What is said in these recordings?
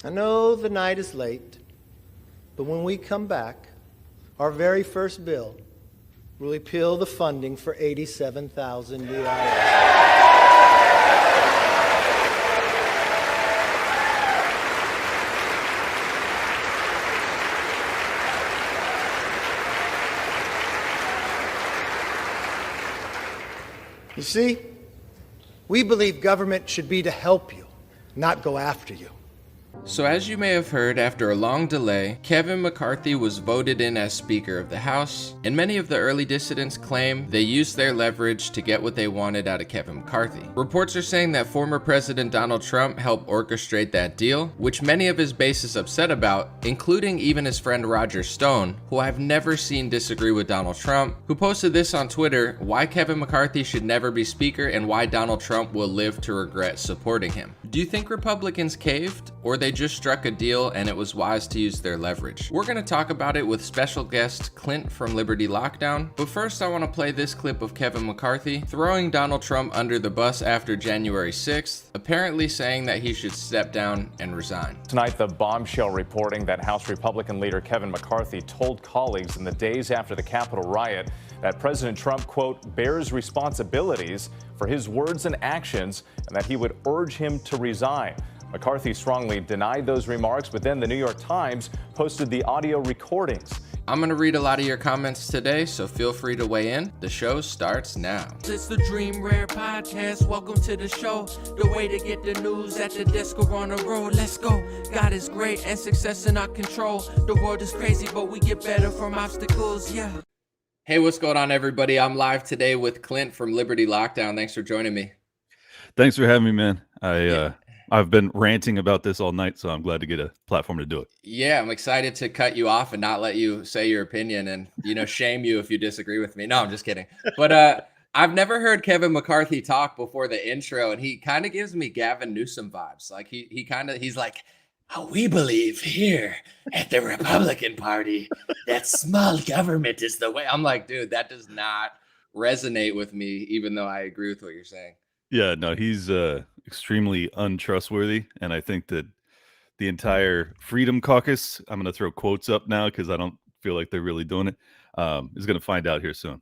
I know the night is late, but when we come back, our very first bill will repeal the funding for 87,000 new hours. You see, we believe government should be to help you, not go after you. So as you may have heard, after a long delay, Kevin McCarthy was voted in as Speaker of the House, and many of the early dissidents claim they used their leverage to get what they wanted out of Kevin McCarthy. Reports are saying that former President Donald Trump helped orchestrate that deal, which many of his base is upset about, including even his friend Roger Stone, who I've never seen disagree with Donald Trump, who posted this on Twitter: why Kevin McCarthy should never be Speaker and why Donald Trump will live to regret supporting him. Do you think Republicans caved, or they just struck a deal and it was wise to use their leverage? We're going to talk about it with special guest Clint from Liberty Lockdown, but first I want to play this clip of Kevin McCarthy throwing Donald Trump under the bus after January 6th, apparently saying that he should step down and resign. Tonight, the bombshell reporting that House Republican leader Kevin McCarthy told colleagues in the days after the Capitol riot that President Trump, quote, bears responsibilities for his words and actions, and that he would urge him to resign. McCarthy strongly denied those remarks, but then the New York Times posted the audio recordings. I'm going to read a lot of your comments today, so feel free to weigh in. The show starts now. It's the Dream Rare Podcast. Welcome to the show. The way to get the news at the desk or on the road. Let's go. God is great and success in our control. The world is crazy, but we get better from obstacles. Yeah. Hey, what's going on, everybody? I'm live today with Clint from Liberty Lockdown. Thanks for joining me. Thanks for having me, man. I've been ranting about this all night, so I'm glad to get a platform to do it. Yeah, I'm excited to cut you off and not let you say your opinion and, shame you if you disagree with me. No, I'm just kidding. But I've never heard Kevin McCarthy talk before the intro, and he kind of gives me Gavin Newsom vibes. Like he's like, oh, we believe here at the Republican Party that small government is the way. I'm like, dude, that does not resonate with me, even though I agree with what you're saying. Yeah, no, he's extremely untrustworthy, and I think that the entire Freedom Caucus, I'm going to throw quotes up now because I don't feel like they're really doing it, is going to find out here soon.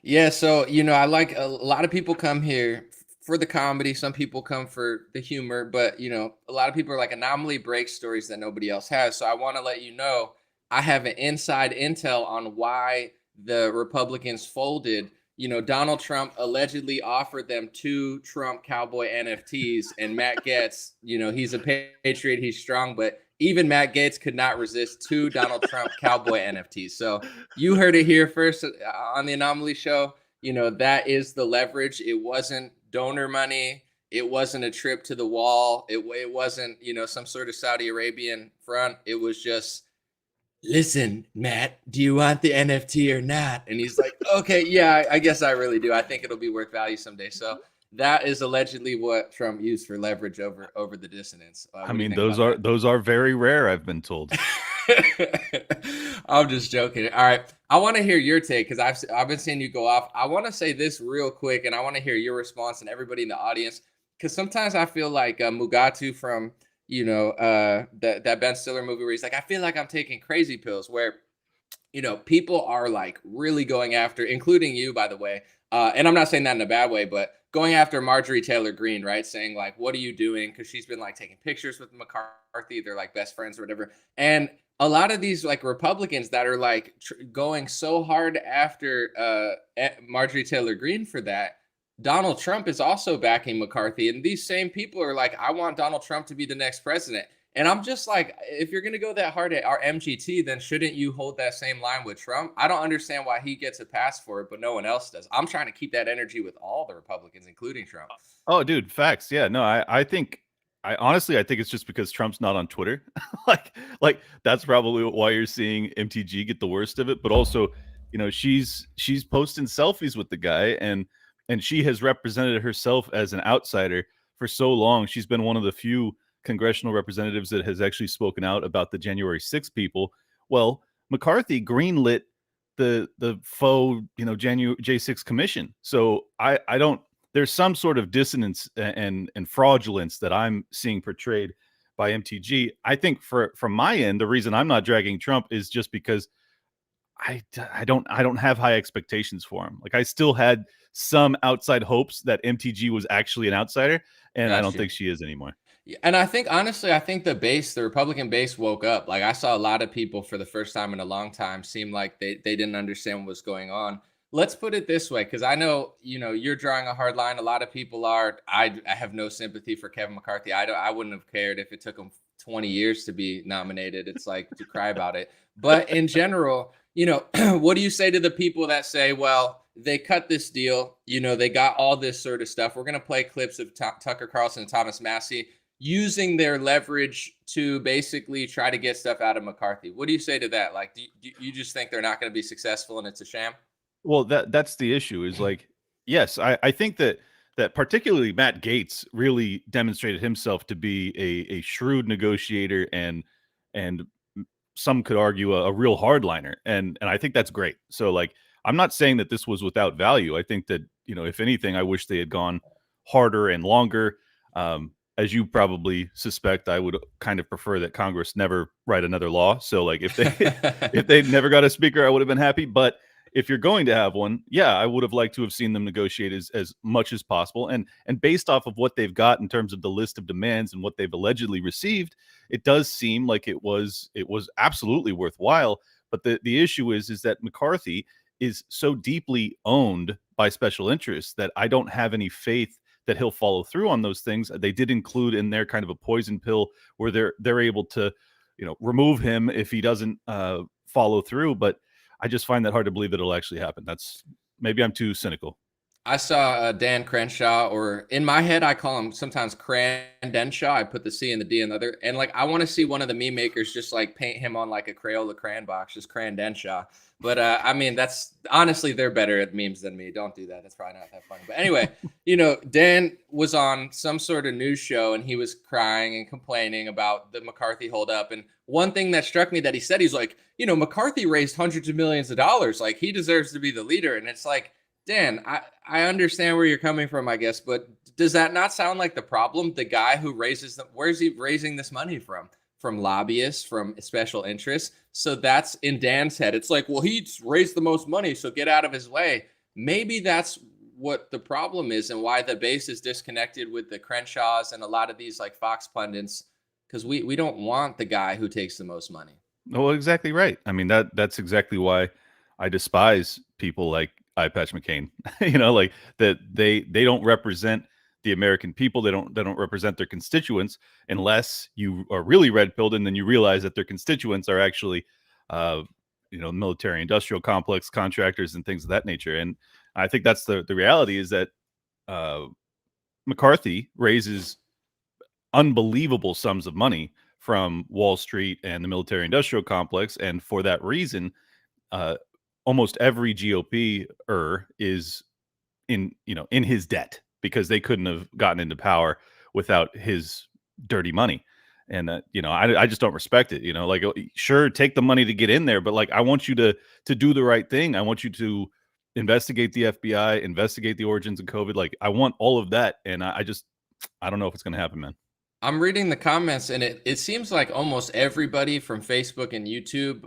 Yeah, so, I like a lot of people come here for the comedy. Some people come for the humor, but, a lot of people are like anomaly break stories that nobody else has. So I want to let you know, I have an inside intel on why the Republicans folded. Donald Trump allegedly offered them 2 Trump cowboy NFTs, and Matt Gaetz, he's a patriot, he's strong, but even Matt Gaetz could not resist 2 Donald Trump cowboy NFTs. So you heard it here first on the Anomaly Show. That is the leverage. It wasn't donor money. It wasn't a trip to the wall. It wasn't, some sort of Saudi Arabian front. It was just, listen, Matt, do you want the NFT or not? And he's like, okay, yeah, I guess I really do. I think it'll be worth value someday. So that is allegedly what Trump used for leverage over the dissidents. I mean, those are very rare, I've been told. I'm just joking. All right. I want to hear your take because I've been seeing you go off. I want to say this real quick, and I want to hear your response and everybody in the audience, because sometimes I feel like Mugatu from that Ben Stiller movie where he's like, I feel like I'm taking crazy pills, where, people are like really going after, including you, by the way. And I'm not saying that in a bad way, but going after Marjorie Taylor Greene, right? Saying like, what are you doing? Because she's been like taking pictures with McCarthy. They're like best friends or whatever. And a lot of these like Republicans that are like going so hard after Marjorie Taylor Greene for that, Donald Trump is also backing McCarthy. And these same people are like, I want Donald Trump to be the next president. And I'm just like, if you're going to go that hard at our MGT, then shouldn't you hold that same line with Trump? I don't understand why he gets a pass for it, but no one else does. I'm trying to keep that energy with all the Republicans, including Trump. Oh, dude, facts. Yeah, no, I honestly think it's just because Trump's not on Twitter. like that's probably why you're seeing MTG get the worst of it. But also, she's posting selfies with the guy, and she has represented herself as an outsider for so long. She's been one of the few congressional representatives that has actually spoken out about the January 6th people. Well, McCarthy greenlit the faux, January J6 commission. So I don't, there's some sort of dissonance and fraudulence that I'm seeing portrayed by MTG. I think from my end, the reason I'm not dragging Trump is just because I don't have high expectations for him. Like I still had some outside hopes that MTG was actually an outsider, and I Got don't you. think she is anymore. Yeah, and I think honestly, I think the Republican base woke up. Like I saw a lot of people for the first time in a long time seem like they didn't understand what was going on. Let's put it this way, because I know you're drawing a hard line. A lot of people are. I have no sympathy for Kevin McCarthy. I wouldn't have cared if it took him 20 years to be nominated. It's like to cry about it. But in general, what do you say to the people that say, well, they cut this deal, they got all this sort of stuff. We're going to play clips of Tucker Carlson and Thomas Massey using their leverage to basically try to get stuff out of McCarthy. What do you say to that? Like, do you just think they're not going to be successful and it's a sham? Well, that's the issue is like, yes, I think that particularly Matt Gaetz really demonstrated himself to be a shrewd negotiator and some could argue a real hardliner. And I think that's great. So like, I'm not saying that this was without value. I think that, if anything, I wish they had gone harder and longer. As you probably suspect, I would kind of prefer that Congress never write another law. So like if they never got a speaker, I would have been happy. But if you're going to have one, yeah, I would have liked to have seen them negotiate as much as possible. And based off of what they've got in terms of the list of demands and what they've allegedly received, it does seem like it was absolutely worthwhile. But the issue is that McCarthy is so deeply owned by special interests that I don't have any faith that he'll follow through on those things. They did include in there kind of a poison pill where they're able to, remove him if he doesn't follow through. But I just find that hard to believe that it'll actually happen. Maybe I'm too cynical. I saw Dan Crenshaw, or in my head, I call him sometimes Crandenshaw. I put the C and the D in the other. And like, I want to see one of the meme makers just like paint him on like a Crayola crayon box, just Crandenshaw. But I mean, that's honestly, they're better at memes than me. Don't do that. That's probably not that funny. But anyway, Dan was on some sort of news show and he was crying and complaining about the McCarthy holdup. And one thing that struck me that he said, he's like, McCarthy raised hundreds of millions of dollars. Like he deserves to be the leader. And it's like, Dan, I understand where you're coming from, I guess, but does that not sound like the problem? The guy who raises them, where's he raising this money from? From lobbyists, from special interests. So that's in Dan's head. It's like, well, he's raised the most money, so get out of his way. Maybe that's what the problem is and why the base is disconnected with the Crenshaws and a lot of these like Fox pundits, because we don't want the guy who takes the most money. Well, exactly right. I mean, that's exactly why I despise people like Eye Patch McCain. Like that they don't represent the American people. They don't represent their constituents unless you are really red pilled and then you realize that their constituents are actually military industrial complex contractors and things of that nature. And I think that's the reality is that McCarthy raises unbelievable sums of money from Wall Street and the military industrial complex. And for that reason, almost every GOP-er is in his debt because they couldn't have gotten into power without his dirty money. And I just don't respect it. Like, sure, take the money to get in there, but like, I want you to do the right thing. I want you to investigate the FBI, investigate the origins of COVID. Like, I want all of that, and I don't know if it's going to happen, man. I'm reading the comments, and it seems like almost everybody from Facebook and YouTube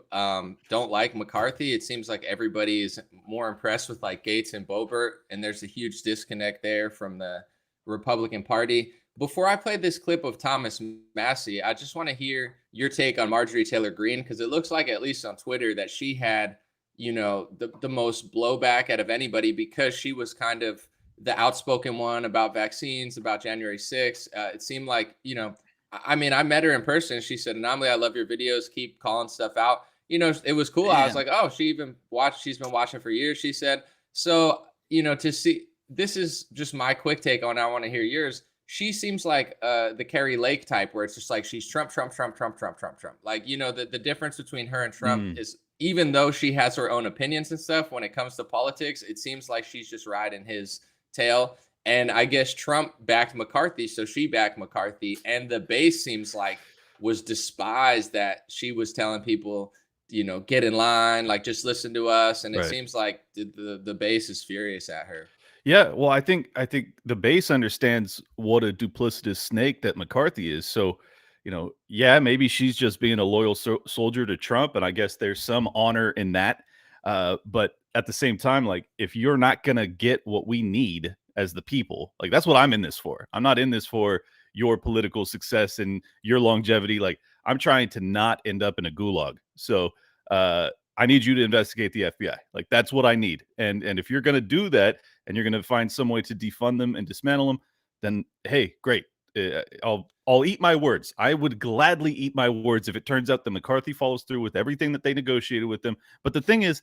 don't like McCarthy. It seems like everybody is more impressed with like Gaetz and Boebert, and there's a huge disconnect there from the Republican Party. Before I play this clip of Thomas Massey, I just want to hear your take on Marjorie Taylor Greene, because it looks like, at least on Twitter, that she had, the most blowback out of anybody because she was kind of the outspoken one about vaccines, about January 6th. It seemed like, I mean, I met her in person. She said, Anomaly, I love your videos. Keep calling stuff out. It was cool. I was like, oh, she's been watching for years, she said. So, to see, this is just my quick take on it. I want to hear yours. She seems like the Carrie Lake type, where it's just like she's Trump. Like, the difference between her and Trump is, even though she has her own opinions and stuff, when it comes to politics, it seems like she's just riding his tail. And I guess Trump backed McCarthy, so she backed McCarthy. And the base seems like was despised that she was telling people, get in line, like just listen to us. And it seems like the base is furious at her. Yeah, well, I think the base understands what a duplicitous snake that McCarthy is. So, yeah, maybe she's just being a loyal soldier to Trump, and I guess there's some honor in that. But at the same time, like, if you're not gonna get what we need as the people, like, that's what I'm in this for. I'm not in this for your political success and your longevity. Like, I'm trying to not end up in a gulag. So I need you to investigate the FBI. Like, that's what I need. And if you're gonna do that and you're gonna find some way to defund them and dismantle them, then hey, great. I'll eat my words. I would gladly eat my words if it turns out that McCarthy follows through with everything that they negotiated with them. But the thing is,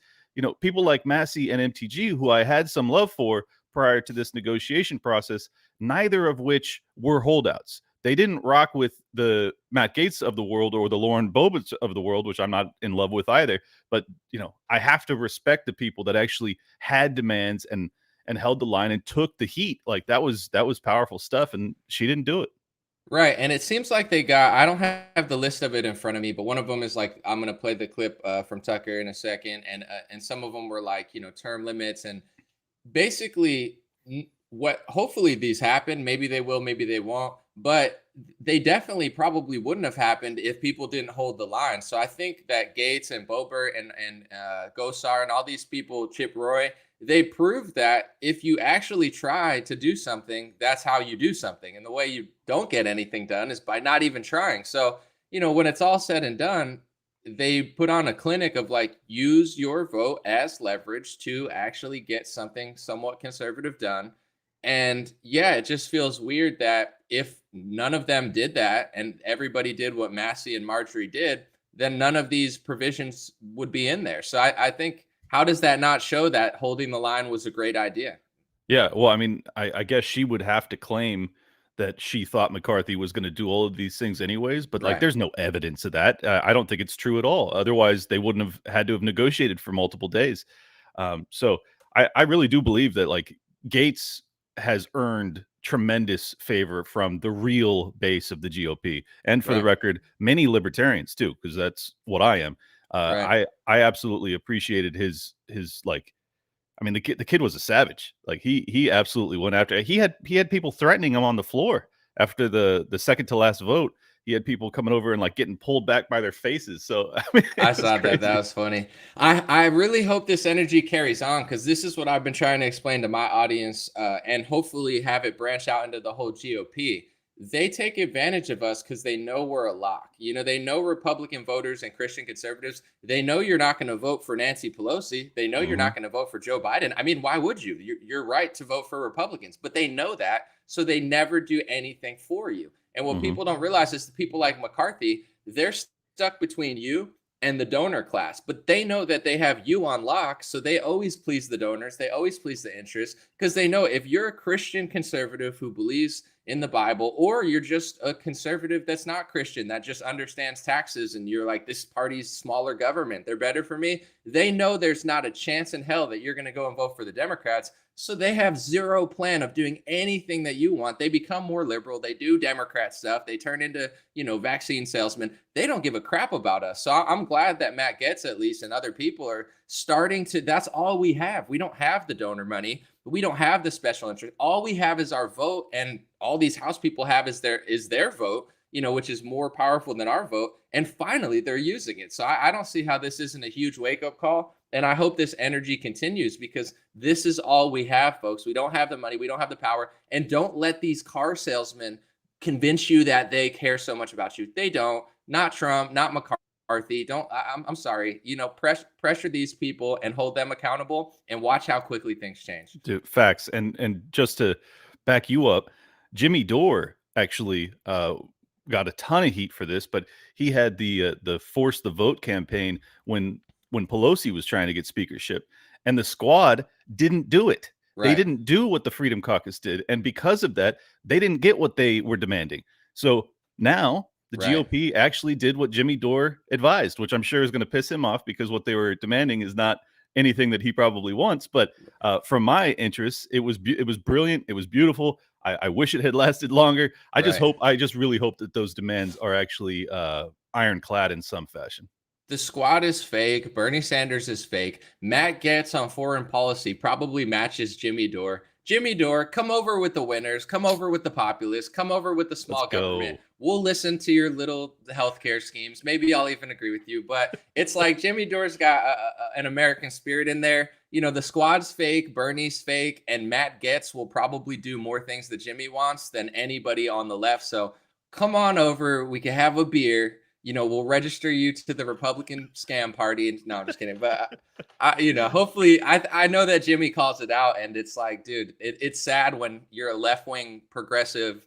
people like Massey and MTG, who I had some love for prior to this negotiation process, neither of which were holdouts. They didn't rock with the Matt Gaetz of the world or the Lauren Boebert of the world, which I'm not in love with either. But I have to respect the people that actually had demands and held the line and took the heat. Like, that was powerful stuff, and she didn't do it. Right. And it seems like they got, I don't have the list of it in front of me, but one of them is like, I'm going to play the clip from Tucker in a second. And some of them were like, term limits and basically what, hopefully these happen. Maybe they will, maybe they won't, but they definitely probably wouldn't have happened if people didn't hold the line. So I think that Gaetz and Boebert and Gosar and all these people, Chip Roy, they proved that if you actually try to do something, that's how you do something. And the way you don't get anything done is by not even trying. So, when it's all said and done, they put on a clinic of like, use your vote as leverage to actually get something somewhat conservative done. And yeah, it just feels weird that if none of them did that and everybody did what Massey and Marjorie did, then none of these provisions would be in there. So I think, how does that not show that holding the line was a great idea? Yeah, well, I mean, I guess she would have to claim that she thought McCarthy was going to do all of these things anyways, but like, Right. there's no evidence of that. I don't think it's true at all. Otherwise, they wouldn't have had to have negotiated for multiple days. So I really do believe that like Gaetz has earned tremendous favor from the real base of the GOP, and for the Right. record, many libertarians too, because that's what I am. Right. I absolutely appreciated his like. I mean, the kid was a savage. Like, he absolutely went after. He had people threatening him on the floor after the second to last vote. He had people coming over and like getting pulled back by their faces. So I mean, I it was saw that. That crazy. was funny. I really hope this energy carries on, because this is what I've been trying to explain to my audience, and hopefully have it branch out into the whole GOP. They take advantage of us because they know we're a lock. They know Republican voters and Christian conservatives. They know you're not going to vote for Nancy Pelosi. They know you're Mhm. not going to vote for Joe Biden. I mean, why would you? You're right to vote for Republicans, but they know that. So they never do anything for you. And what Mhm. people don't realize is the people like McCarthy, they're stuck between you and the donor class, but they know that they have you on lock. So they always please the donors. They always please the interests, because they know if you're a Christian conservative who believes in the Bible, or you're just a conservative that's not Christian, that just understands taxes, and you're like, this party's smaller government, they're better for me. They know there's not a chance in hell that you're going to go and vote for the Democrats. So they have zero plan of doing anything that you want. They become more liberal. They do Democrat stuff. They turn into, vaccine salesmen. They don't give a crap about us. So I'm glad that Matt Gaetz, at least, and other people are starting to, that's all we have. We don't have the donor money. We don't have the special interest. All we have is our vote, and all these House people have is their vote, which is more powerful than our vote. And finally, they're using it. So I don't see how this isn't a huge wake-up call. And I hope this energy continues, because this is all we have, folks. We don't have the money. We don't have the power. And don't let these car salesmen convince you that they care so much about you. They don't. Not Trump, not McCarthy. Don't. I'm sorry. Pressure these people and hold them accountable, and watch how quickly things change. Dude, facts. And just to back you up, Jimmy Dore actually got a ton of heat for this, but he had the force the vote campaign when Pelosi was trying to get speakership, and the squad didn't do it. They Right. didn't do what the Freedom Caucus did, and because of that, they didn't get what they were demanding. So now the Right. GOP actually did what Jimmy Dore advised, which I'm sure is going to piss him off, because what they were demanding is not anything that he probably wants. But from my interests, it was brilliant. It was beautiful. I wish it had lasted longer. I just really hope that those demands are actually ironclad in some fashion. The squad is fake. Bernie Sanders is fake. Matt Gaetz on foreign policy probably matches Jimmy Dore. Jimmy Dore, come over with the winners, come over with the populists, come over with the small Let's go. government. We'll listen to your little healthcare schemes. Maybe I'll even agree with you. But it's like Jimmy Dore's got an American spirit in there. You know, the squad's fake, Bernie's fake, and Matt Gaetz will probably do more things that Jimmy wants than anybody on the left. So come on over. We can have a beer. You know, we'll register you to the Republican scam party. And no, I'm just kidding. But hopefully, I know that Jimmy calls it out, and it's like, dude, it's sad when you're a left-wing progressive,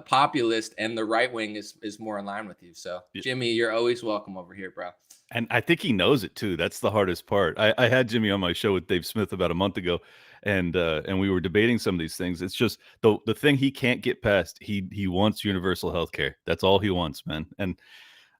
populist, and the right wing is more in line with you. So, Jimmy, you're always welcome over here, bro. And I think he knows it too. That's the hardest part. I had Jimmy on my show with Dave Smith about a month ago, and we were debating some of these things. It's just the thing he can't get past. He wants universal health care. That's all he wants, man. And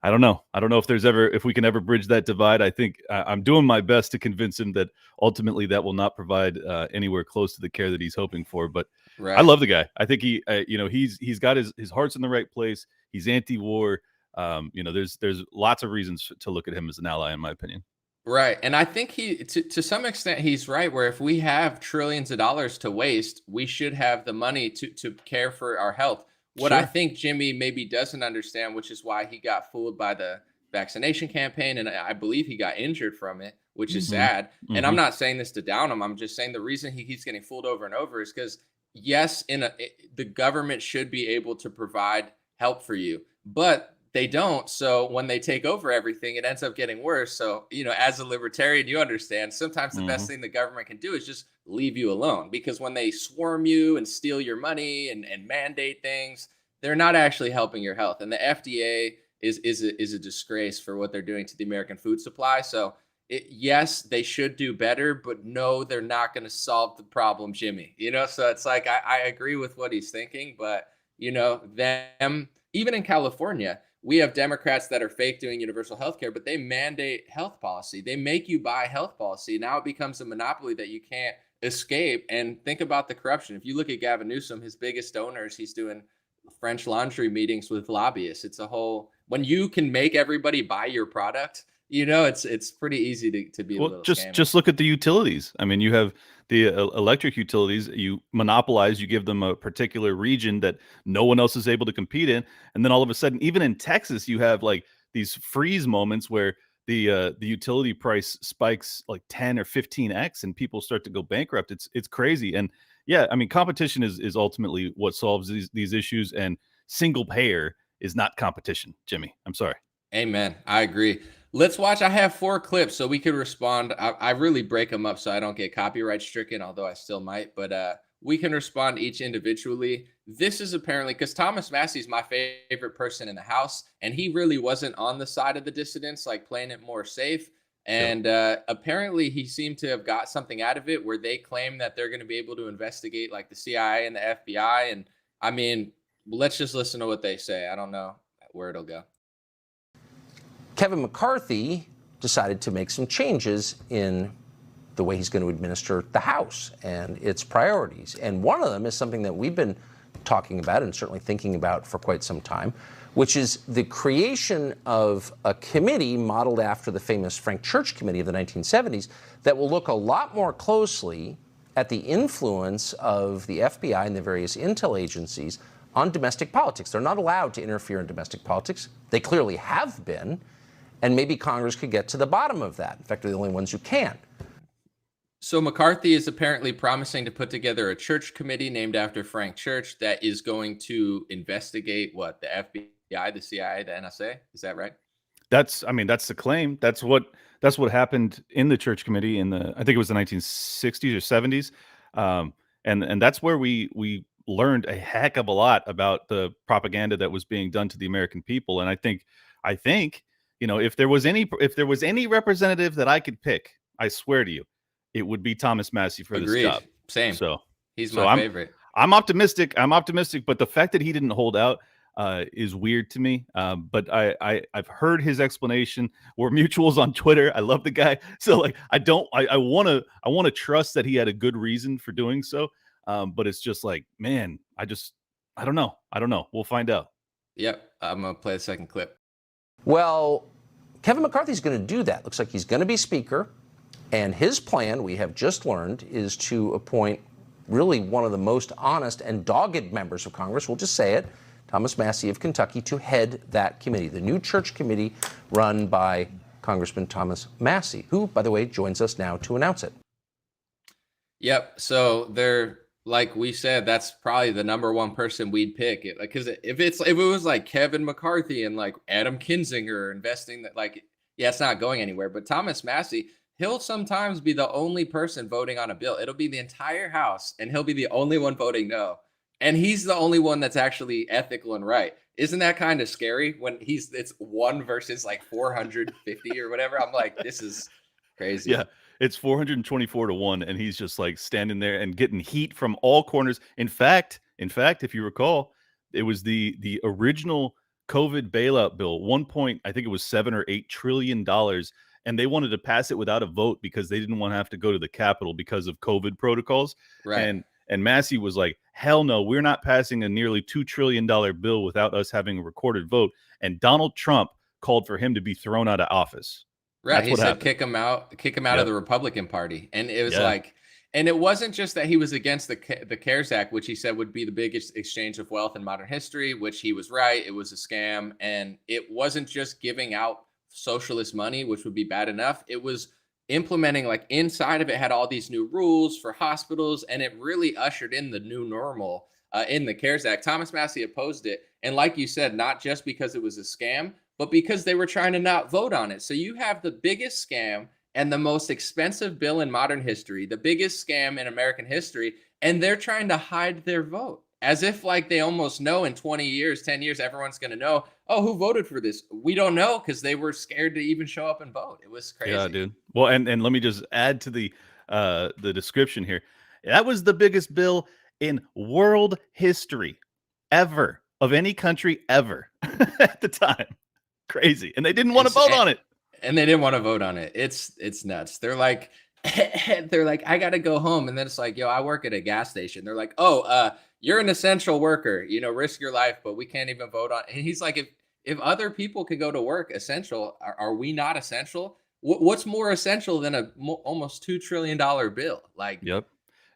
I don't know if we can ever bridge that divide. I think I'm doing my best to convince him that ultimately that will not provide anywhere close to the care that he's hoping for. But right. I love the guy. I think he's got his heart's in the right place. He's anti-war. There's lots of reasons to look at him as an ally, in my opinion. Right. And I think to some extent, he's right, where if we have trillions of dollars to waste, we should have the money to care for our health. What I think Jimmy maybe doesn't understand, which is why he got fooled by the vaccination campaign, and I believe he got injured from it, which is sad. Mm-hmm. And I'm not saying this to down him. I'm just saying the reason he keeps getting fooled over and over is because, yes, the government should be able to provide help for you, but they don't. So when they take over everything, it ends up getting worse. So, as a libertarian, you understand sometimes the best thing the government can do is just leave you alone, because when they swarm you and steal your money and mandate things, they're not actually helping your health. And the FDA is a disgrace for what they're doing to the American food supply. So yes, they should do better, but no, they're not going to solve the problem, Jimmy. So it's like, I agree with what he's thinking, but them, even in California, we have Democrats that are fake doing universal health care, but they mandate health policy. They make you buy health policy. Now it becomes a monopoly that you can't escape. And think about the corruption. If you look at Gavin Newsom, his biggest donors, he's doing French Laundry meetings with lobbyists. It's a whole, when you can make everybody buy your product, it's pretty easy to be a little scammy. Just look at the utilities. I mean, you have the electric utilities, you monopolize, you give them a particular region that no one else is able to compete in. And then all of a sudden, even in Texas, you have like these freeze moments where the utility price spikes like 10 or 15x and people start to go bankrupt. It's crazy. And yeah, I mean, competition is ultimately what solves these issues, and single payer is not competition, Jimmy. I'm sorry. Amen. I agree. Let's watch. I have 4 clips so we could respond. I really break them up so I don't get copyright stricken, although I still might. But we can respond each individually. This is apparently because Thomas Massie is my favorite person in the House, and he really wasn't on the side of the dissidents, like playing it more safe. And apparently he seemed to have got something out of it where they claim that they're going to be able to investigate like the CIA and the FBI. And I mean, let's just listen to what they say. I don't know where it'll go. Kevin McCarthy decided to make some changes in the way he's going to administer the House and its priorities. And one of them is something that we've been talking about and certainly thinking about for quite some time, which is the creation of a committee modeled after the famous Frank Church Committee of the 1970s that will look a lot more closely at the influence of the FBI and the various intel agencies on domestic politics. They're not allowed to interfere in domestic politics. They clearly have been. And maybe Congress could get to the bottom of that. In fact, they're the only ones who can. So McCarthy is apparently promising to put together a church committee named after Frank Church that is going to investigate what, the FBI, the CIA, the NSA? Is that right? That's the claim. That's what happened in the church committee in I think it was the 1960s or 70s. And that's where we learned a heck of a lot about the propaganda that was being done to the American people. And I think, if there was any representative that I could pick, I swear to you, it would be Thomas Massie for this job. Same. So he's my favorite. I'm optimistic, but the fact that he didn't hold out is weird to me. But I've heard his explanation. We're mutuals on Twitter. I love the guy. So like, I want to trust that he had a good reason for doing so. But it's just like, man, I don't know. We'll find out. Yep. I'm going to play the second clip. Well, Kevin McCarthy's going to do that. Looks like he's going to be Speaker. And his plan, we have just learned, is to appoint really one of the most honest and dogged members of Congress, we'll just say it, Thomas Massie of Kentucky, to head that committee, the new church committee run by Congressman Thomas Massie, who, by the way, joins us now to announce it. Yep. So they're, like we said, that's probably the number one person we'd pick. Because if it was like Kevin McCarthy and like Adam Kinzinger investing, that, like, yeah, it's not going anywhere. But Thomas Massie, he'll sometimes be the only person voting on a bill. It'll be the entire House, and he'll be the only one voting no. And he's the only one that's actually ethical and right. Isn't that kind of scary when it's one versus like 450 or whatever? I'm like, this is crazy. Yeah, it's 424 to 1, and he's just like standing there and getting heat from all corners. In fact, if you recall, it was the original COVID bailout bill, I think it was $7 or $8 trillion, and they wanted to pass it without a vote because they didn't want to have to go to the Capitol because of COVID protocols. Right. And Massey was like, hell no, we're not passing a nearly $2 trillion bill without us having a recorded vote. And Donald Trump called for him to be thrown out of office. Right. That's He what said, happened. kick him out of the Republican Party. And it was Yeah. like, and it wasn't just that he was against the CARES Act, which he said would be the biggest exchange of wealth in modern history, which he was right. It was a scam. And it wasn't just giving out socialist money, which would be bad enough. It was implementing, like, inside of it had all these new rules for hospitals, and it really ushered in the new normal in the CARES Act. Thomas Massie opposed it. And like you said, not just because it was a scam, but because they were trying to not vote on it. So you have the biggest scam and the most expensive bill in modern history, the biggest scam in American history, and they're trying to hide their vote as if like they almost know in 20 years, 10 years, everyone's going to know, oh, who voted for this? We don't know because they were scared to even show up and vote. It was crazy. Yeah, dude. Well, and let me just add to the description here. That was the biggest bill in world history ever, of any country ever at the time. Crazy. And they didn't want to vote on it. And they didn't want to vote on it. It's nuts. They're like, I got to go home. And then it's like, yo, I work at a gas station. They're like, oh, you're an essential worker, risk your life, but we can't even vote on. And he's like, if other people can go to work essential, are we not essential? What's more essential than a almost $2 trillion bill? Like, yep.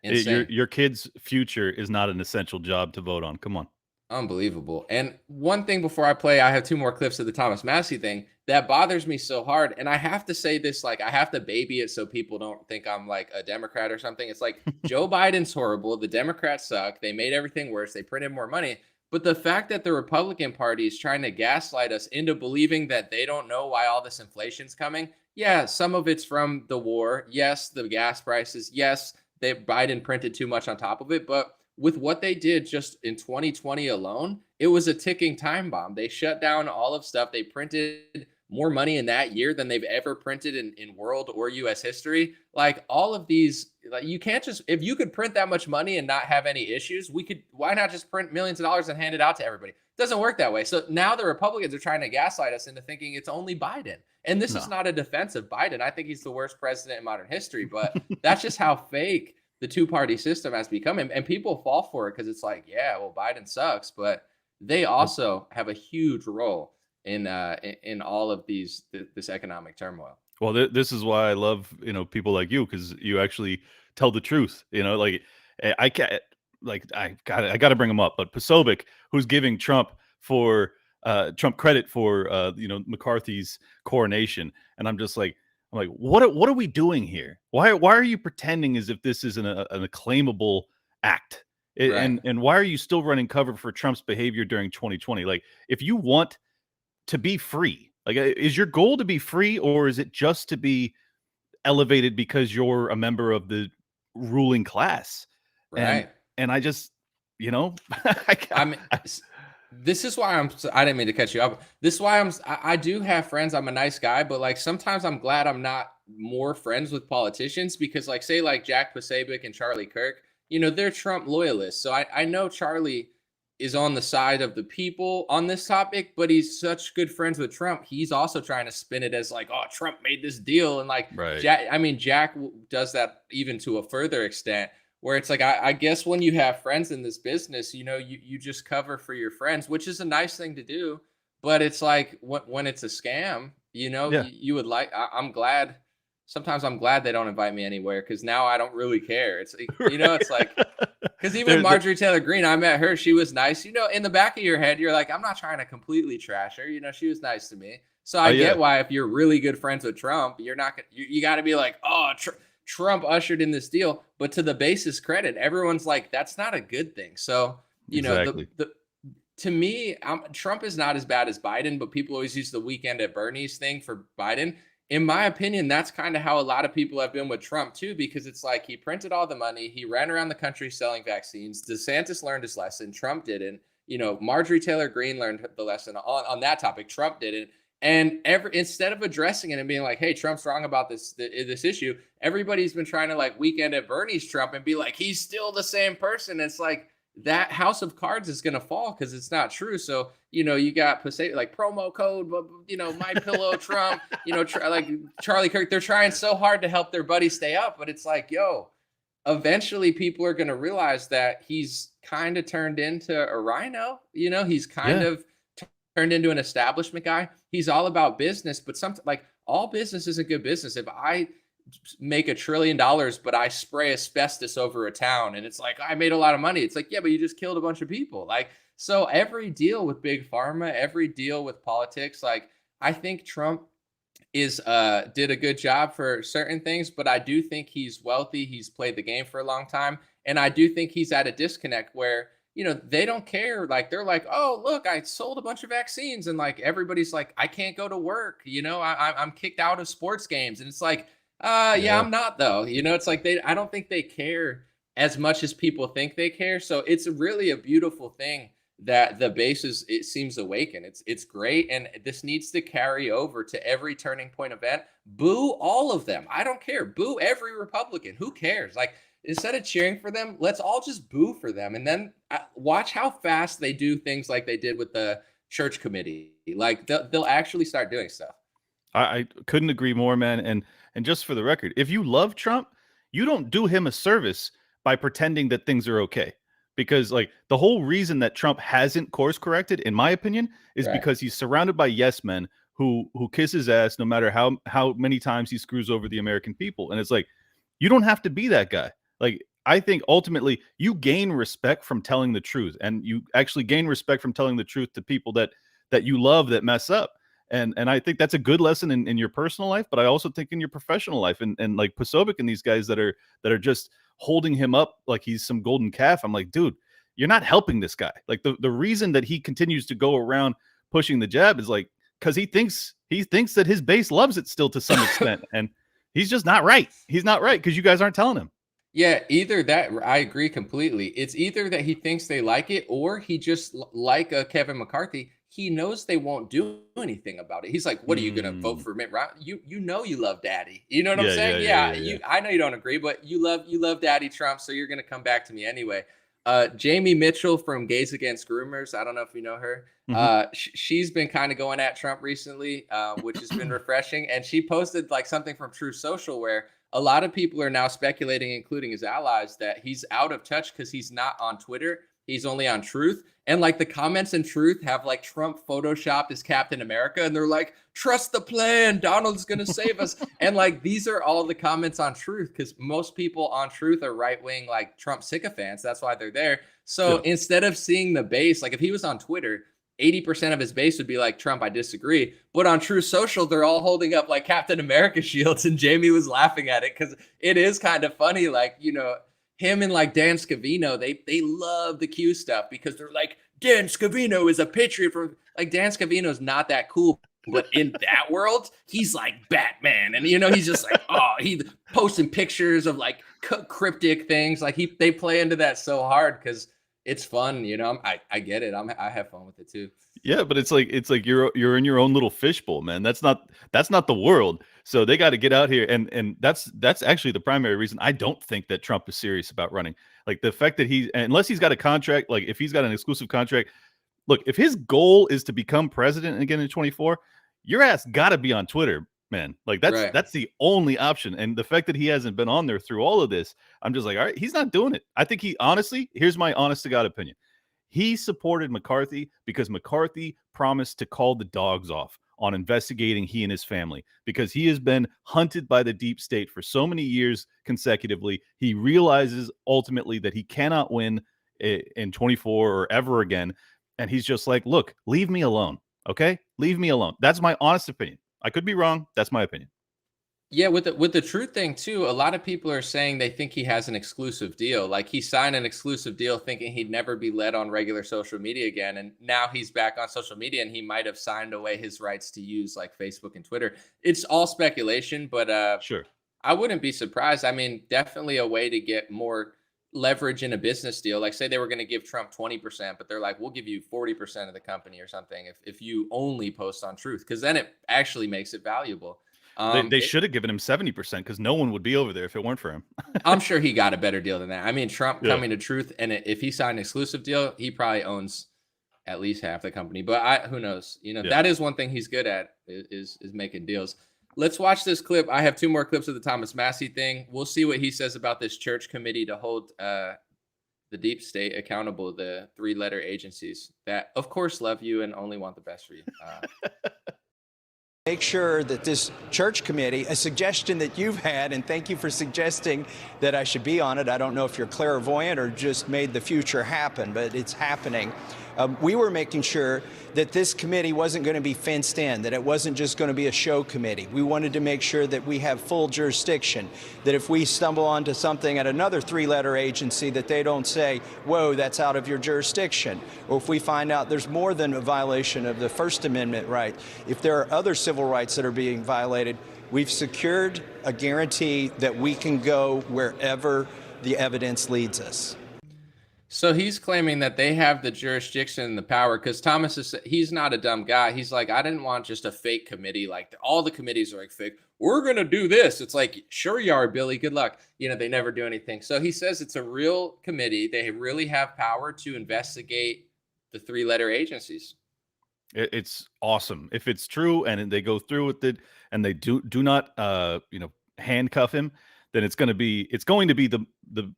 Insane. Your kid's future is not an essential job to vote on. Come on. Unbelievable. And one thing before I play, I have two more clips of the Thomas Massie thing that bothers me so hard. And I have to say this, like, I have to baby it so people don't think I'm like a Democrat or something. It's like Joe Biden's horrible. The Democrats suck. They made everything worse. They printed more money. But the fact that the Republican Party is trying to gaslight us into believing that they don't know why all this inflation's coming. Yeah, some of it's from the war. Yes, the gas prices. Yes, Biden printed too much on top of it. But with what they did just in 2020 alone, it was a ticking time bomb. They shut down all of stuff. They printed more money in that year than they've ever printed in world or US history. Like, all of these, like, you can't just, if you could print that much money and not have any issues, why not just print millions of dollars and hand it out to everybody? It doesn't work that way. So now the Republicans are trying to gaslight us into thinking it's only Biden. And this is not a defense of Biden. I think he's the worst president in modern history, but that's just how fake the two-party system has become. And people fall for it because it's like, yeah, well, Biden sucks, but they also have a huge role in all of this economic turmoil. Well, this is why I love, people like you, because you actually tell the truth. Like, I can't, like, I got to bring him up, but Posobiec, who's giving Trump credit for McCarthy's coronation, and I'm just like, what are we doing here? Why are you pretending as if this isn't an acclaimable act? Right. And why are you still running cover for Trump's behavior during 2020? Like, if you want to be free, like, is your goal to be free, or is it just to be elevated because you're a member of the ruling class? Right. And I just, this is why I didn't mean to cut you up. This is why I do have friends. I'm a nice guy, but like sometimes I'm glad I'm not more friends with politicians because, like, say like Jack Posobiec and Charlie Kirk, they're Trump loyalists. So I know Charlie is on the side of the people on this topic, but he's such good friends with Trump. He's also trying to spin it as like, oh, Trump made this deal. And like, right. Jack does that even to a further extent, where it's like, I guess when you have friends in this business, you just cover for your friends, which is a nice thing to do. But it's like when it's a scam, Yeah. you would like, I'm glad sometimes I'm glad they don't invite me anywhere because now I don't really care. It's it's like because even They're- Marjorie Taylor Greene, I met her. She was nice. In the back of your head, you're like, I'm not trying to completely trash her. She was nice to me. So I Oh, yeah. get why if you're really good friends with Trump, you're not gonna. You got to be like, oh, Trump ushered in this deal. But to the base's credit, everyone's like, that's not a good thing. So Exactly. to me, Trump is not as bad as Biden, but people always use the weekend at Bernie's thing for Biden. In my opinion, that's kind of how a lot of people have been with Trump too, because it's like he printed all the money, he ran around the country selling vaccines. DeSantis learned his lesson, Trump didn't. Marjorie Taylor Greene learned the lesson on that topic, Trump didn't. And instead of addressing it and being like, "Hey, Trump's wrong about this issue," everybody's been trying to like weekend at Bernie's Trump and be like, "He's still the same person." It's like that house of cards is going to fall because it's not true. So, you got like promo code, my pillow Trump, like Charlie Kirk, they're trying so hard to help their buddy stay up, but it's like, eventually people are going to realize that he's kind of turned into a rhino, he's kind of turned into an establishment guy. He's all about business, but something like all business isn't good business. If I make $1 trillion, but I spray asbestos over a town and it's like, I made a lot of money. It's like, yeah, but you just killed a bunch of people. Like, so every deal with big pharma, every deal with politics, like I think Trump did a good job for certain things, but I do think he's wealthy. He's played the game for a long time. And I do think he's at a disconnect where, they don't care. Like, they're like, oh, look, I sold a bunch of vaccines. And like, everybody's like, I can't go to work. I'm kicked out of sports games. And it's like, yeah, I'm not though. It's like I don't think they care as much as people think they care. So it's really a beautiful thing that the base it seems awaken. It's great. And this needs to carry over to every turning point event. Boo all of them. I don't care. Boo every Republican. Who cares? Like, instead of cheering for them, let's all just boo for them. And then watch how fast they do things like they did with the church committee. Like they'll actually start doing stuff. I couldn't agree more, man. And just for the record, if you love Trump, you don't do him a service by pretending that things are okay. Because like the whole reason that Trump hasn't course corrected, in my opinion, is because he's surrounded by yes men who kiss his ass no matter how many times he screws over the American people. And it's like, you don't have to be that guy. Like, I think ultimately you gain respect from telling the truth, and you actually gain respect from telling the truth to people that you love that mess up. And I think that's a good lesson in your personal life, but I also think in your professional life. And like Posobiec and these guys that are just holding him up like he's some golden calf. I'm like, dude, you're not helping this guy. Like the reason that he continues to go around pushing the jab is like because he thinks that his base loves it still to some extent, and he's just not right. He's not right because you guys aren't telling him. Yeah, either that, I agree completely. It's either that he thinks they like it, or he just like Kevin McCarthy. He knows they won't do anything about it. He's like, "What are you going to vote for Mitt Romney? You know you love Daddy. You know what I'm saying? Yeah. I know you don't agree, but you love Daddy Trump, so you're going to come back to me anyway." Jamie Mitchell from Gays Against Groomers. I don't know if you know her. She's been kind of going at Trump recently, which has been refreshing. And she posted like something from Truth Social where a lot of people are now speculating, including his allies, that he's out of touch because he's not on Twitter. He's only on Truth. And like the comments in Truth have like Trump photoshopped as Captain America. And they're like, trust the plan. Donald's going to save us. And like, these are all the comments on Truth because most people on Truth are right wing, like Trump sycophants. That's why they're there. So instead of seeing the base, like if he was on Twitter, 80% of his base would be like, Trump, I disagree. But on Truth Social, they're all holding up like Captain America shields. And Jamie was laughing at it because it is kind of funny. Like, him and like Dan Scavino, they love the Q stuff because they're like, Dan Scavino is a patriot from like Dan Scavino's not that cool. But in that world, he's like Batman. And, he's just like, he's posting pictures of like cryptic things. Like they play into that so hard because it's fun, I get it. I have fun with it too. Yeah, but it's like you're in your own little fishbowl, man. That's not the world. So they got to get out here, and that's actually the primary reason I don't think that Trump is serious about running. Like the fact that unless he's got a contract, like if he's got an exclusive contract, look, if his goal is to become president again in 2024, your ass got to be on Twitter, man. Like that's the only option. And the fact that he hasn't been on there through all of this, I'm just like, all right, he's not doing it. I think here's my honest to God opinion. He supported McCarthy because McCarthy promised to call the dogs off on investigating he and his family, because he has been hunted by the deep state for so many years consecutively. He realizes ultimately that he cannot win in 24 or ever again. And he's just like, look, leave me alone. Okay? Leave me alone. That's my honest opinion. I could be wrong. That's my opinion. Yeah, with the truth thing too, a lot of people are saying they think he has an exclusive deal. Like he signed an exclusive deal thinking he'd never be let on regular social media again. And now he's back on social media and he might have signed away his rights to use like Facebook and Twitter. It's all speculation, but Sure. I wouldn't be surprised. I mean, definitely a way to get more leverage in a business deal. Like say they were going to give Trump 20%, but they're like, we'll give you 40% of the company or something if you only post on truth, because then it actually makes it valuable. They should have given him 70% because no one would be over there if it weren't for him. I'm sure he got a better deal than that. I mean, Trump Yeah. coming to truth, and if he signed an exclusive deal, he probably owns at least half the company. But who knows? You know, Yeah. that is one thing he's good at is making deals. Let's watch this clip. I have 2 more clips of the Thomas Massie thing. We'll see what he says about this church committee to hold the deep state accountable, the 3-letter agencies that, of course, love you and only want the best for you. Make sure that this church committee, a suggestion that you've had, and thank you for suggesting that I should be on it. I don't know if you're clairvoyant or just made the future happen, but it's happening. We were making sure that this committee wasn't going to be fenced in, that it wasn't just going to be a show committee. We wanted to make sure that we have full jurisdiction, that if we stumble onto something at another 3-letter agency, that they don't say, whoa, that's out of your jurisdiction. Or if we find out there's more than a violation of the First Amendment right, if there are other civil rights that are being violated, we've secured a guarantee that we can go wherever the evidence leads us. So he's claiming that they have the jurisdiction and the power because he's not a dumb guy. He's like, I didn't want just a fake committee. Like all the committees are like fake. We're going to do this. It's like, sure you are, Billy. Good luck. You know, they never do anything. So he says it's a real committee. They really have power to investigate the 3-letter agencies. It's awesome. If it's true and they go through with it and they do not, handcuff him, then it's going to be the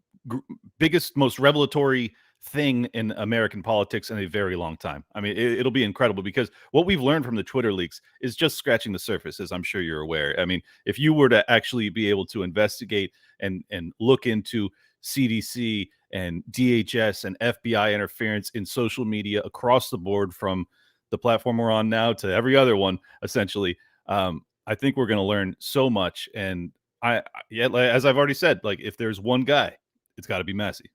biggest, most revelatory thing in American politics in a very long time. I mean, it'll be incredible because what we've learned from the Twitter leaks is just scratching the surface, as I'm sure you're aware. I mean, if you were to actually be able to investigate and look into CDC and DHS and FBI interference in social media across the board, from the platform we're on now to every other one, essentially, I think we're going to learn so much. And as I've already said, like if there's one guy, it's got to be Massie.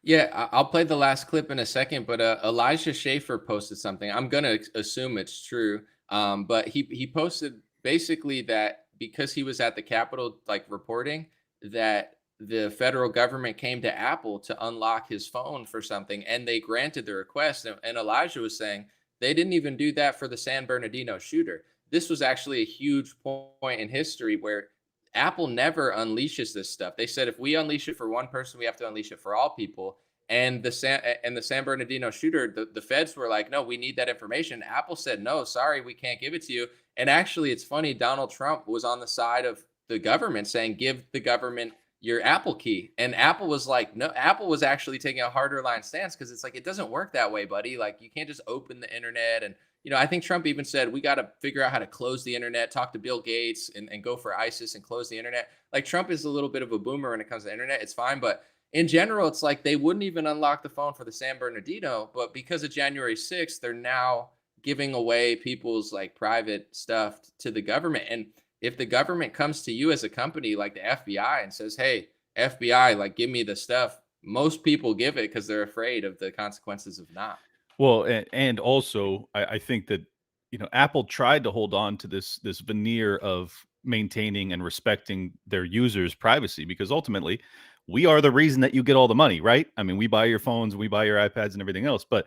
Yeah, I'll play the last clip in a second, but Elijah Schaffer posted something. I'm going to assume it's true, but he posted basically that because he was at the Capitol, like reporting that the federal government came to Apple to unlock his phone for something, and they granted the request. And Elijah was saying they didn't even do that for the San Bernardino shooter. This was actually a huge point in history where Apple never unleashes this stuff. They said if we unleash it for one person, we have to unleash it for all people. And the San Bernardino shooter, the feds were like, no, we need that information. Apple said, no, sorry, we can't give it to you. And actually, it's funny, Donald Trump was on the side of the government saying, give the government your Apple key. And Apple was like, no, Apple was actually taking a harder line stance because it's like, it doesn't work that way, buddy. Like you can't just open the internet. And I think Trump even said, we got to figure out how to close the internet, talk to Bill Gates and go for ISIS and close the internet. Like Trump is a little bit of a boomer when it comes to the internet. It's fine. But in general, it's like they wouldn't even unlock the phone for the San Bernardino. But because of January 6th, they're now giving away people's like private stuff to the government. And if the government comes to you as a company like the FBI and says, hey, FBI, like give me the stuff, most people give it because they're afraid of the consequences of not. Well, and also I think that, Apple tried to hold on to this veneer of maintaining and respecting their users' privacy, because ultimately we are the reason that you get all the money, right? I mean, we buy your phones, we buy your iPads and everything else. But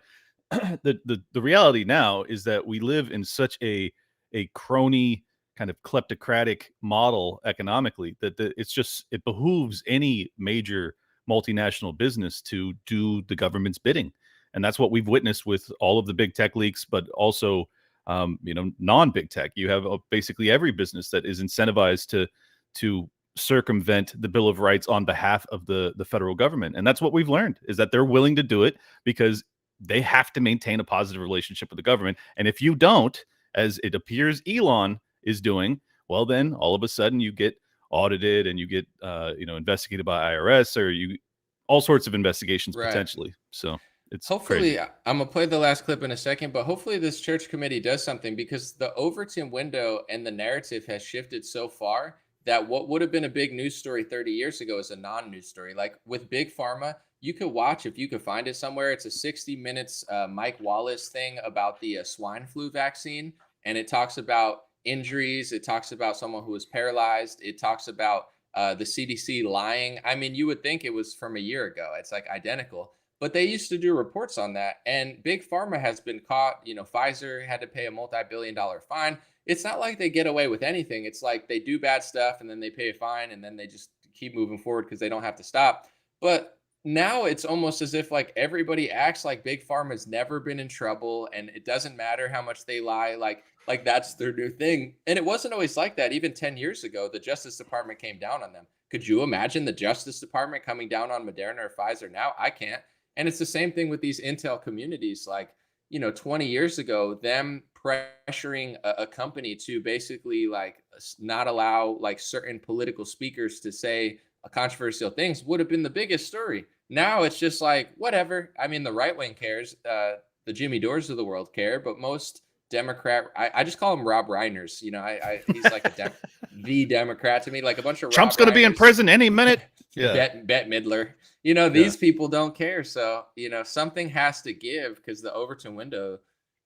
the reality now is that we live in such a crony kind of kleptocratic model economically that it behooves any major multinational business to do the government's bidding. And that's what we've witnessed with all of the big tech leaks, but also, non-big tech. You have basically every business that is incentivized to circumvent the Bill of Rights on behalf of the federal government. And that's what we've learned, is that they're willing to do it because they have to maintain a positive relationship with the government. And if you don't, as it appears Elon is doing, well, then all of a sudden you get audited and you get investigated by IRS, or all sorts of investigations Right. potentially. So it's Hopefully, crazy. I'm gonna play the last clip in a second, but hopefully this church committee does something, because the Overton window and the narrative has shifted so far that what would have been a big news story 30 years ago is a non-news story. Like with Big Pharma, you could watch, if you could find it somewhere, it's a 60 minutes Mike Wallace thing about the swine flu vaccine, and it talks about injuries, it talks about someone who was paralyzed, it talks about the CDC lying. I mean, you would think it was from a year ago. It's like identical. But they used to do reports on that. And Big Pharma has been caught. You know, Pfizer had to pay a multi-billion-dollar fine. It's not like they get away with anything. It's like they do bad stuff and then they pay a fine and then they just keep moving forward because they don't have to stop. But now it's almost as if like everybody acts like Big Pharma's never been in trouble and it doesn't matter how much they lie. Like that's their new thing. And it wasn't always like that. Even 10 years ago, the Justice Department came down on them. Could you imagine the Justice Department coming down on Moderna or Pfizer now? I can't. And it's the same thing with these intel communities. Like, 20 years ago, them pressuring a company to basically like not allow like certain political speakers to say controversial things would have been the biggest story. Now it's just like, whatever. I mean, the right wing cares. The Jimmy Dores of the world care, but most Democrat, I just call him Rob Reiners. He's like the Democrat to me, like a bunch of Trump's Rob going to be in Reiners. prison any minute. Yeah. Bette Midler. These people don't care. So, something has to give because the Overton window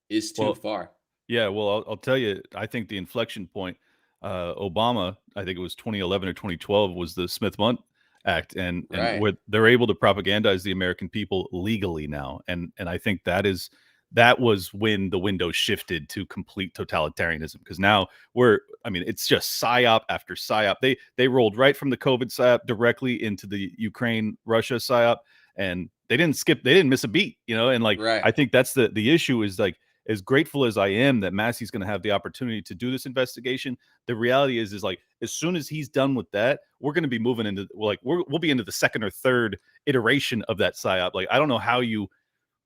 is too far. Yeah, well, I'll tell you, I think the inflection point, Obama, I think it was 2011 or 2012, was the Smith-Mundt Act, and Right. where they're able to propagandize the American people legally now, and I think that was when the window shifted to complete totalitarianism, because now it's just psyop after psyop. They rolled right from the COVID psyop directly into the Ukraine-Russia psyop, and they didn't miss a beat, and like, Right. I think that's the issue is like, as grateful as I am that Massey's going to have the opportunity to do this investigation, the reality is like, as soon as he's done with that, we're going to be moving into like, we'll be into the second or third iteration of that psyop. Like, I don't know how you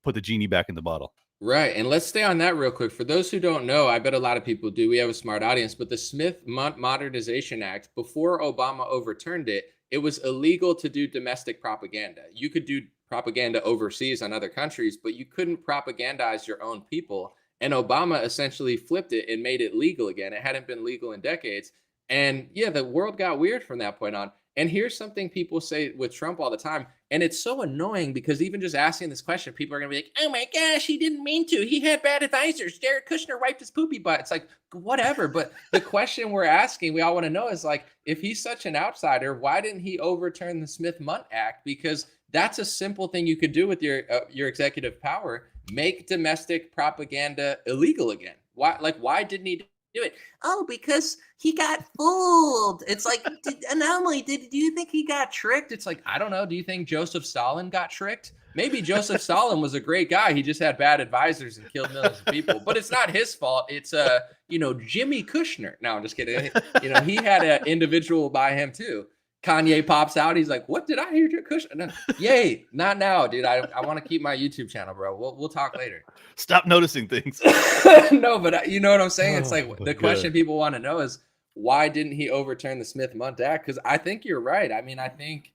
put the genie back in the bottle. Right. And let's stay on that real quick. For those who don't know, I bet a lot of people do. We have a smart audience, but the Smith-Mundt Modernization Act, before Obama overturned it, it was illegal to do domestic propaganda. You could do propaganda overseas on other countries, but you couldn't propagandize your own people. And Obama essentially flipped it and made it legal again. It hadn't been legal in decades. And yeah, the world got weird from that point on. And here's something people say with Trump all the time. And it's so annoying because even just asking this question, people are going to be like, oh my gosh, he didn't mean to. He had bad advisors. Jared Kushner wiped his poopy butt. It's like, whatever. But the question we're asking, we all want to know is like, if he's such an outsider, why didn't he overturn the Smith-Mundt Act? Because that's a simple thing you could do with your executive power. Make domestic propaganda illegal again. Why didn't he do it? Oh, because he got fooled. It's like, anomaly. Do you think he got tricked? It's like, I don't know. Do you think Joseph Stalin got tricked? Maybe Joseph Stalin was a great guy. He just had bad advisors and killed millions of people. But it's not his fault. It's Jimmy Kushner. No, I'm just kidding. He had an individual by him too. Kanye pops out. He's like, what did I hear? Kushner? No, yay, not now, dude. I want to keep my YouTube channel, bro. We'll talk later. Stop noticing things. No, but you know what I'm saying? It's like the question people want to know is, why didn't he overturn the Smith-Mundt Act? Because I think you're right. I mean, I think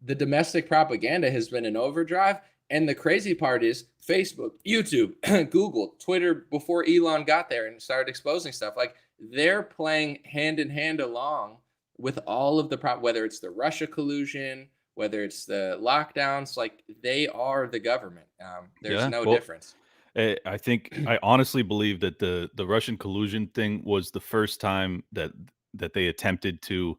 the domestic propaganda has been in overdrive. And the crazy part is Facebook, YouTube, Google, Twitter, before Elon got there and started exposing stuff, like they're playing hand in hand along with all of the whether it's the Russia collusion, whether it's the lockdowns, like they are the government. There's no difference. I honestly believe that the Russian collusion thing was the first time that they attempted to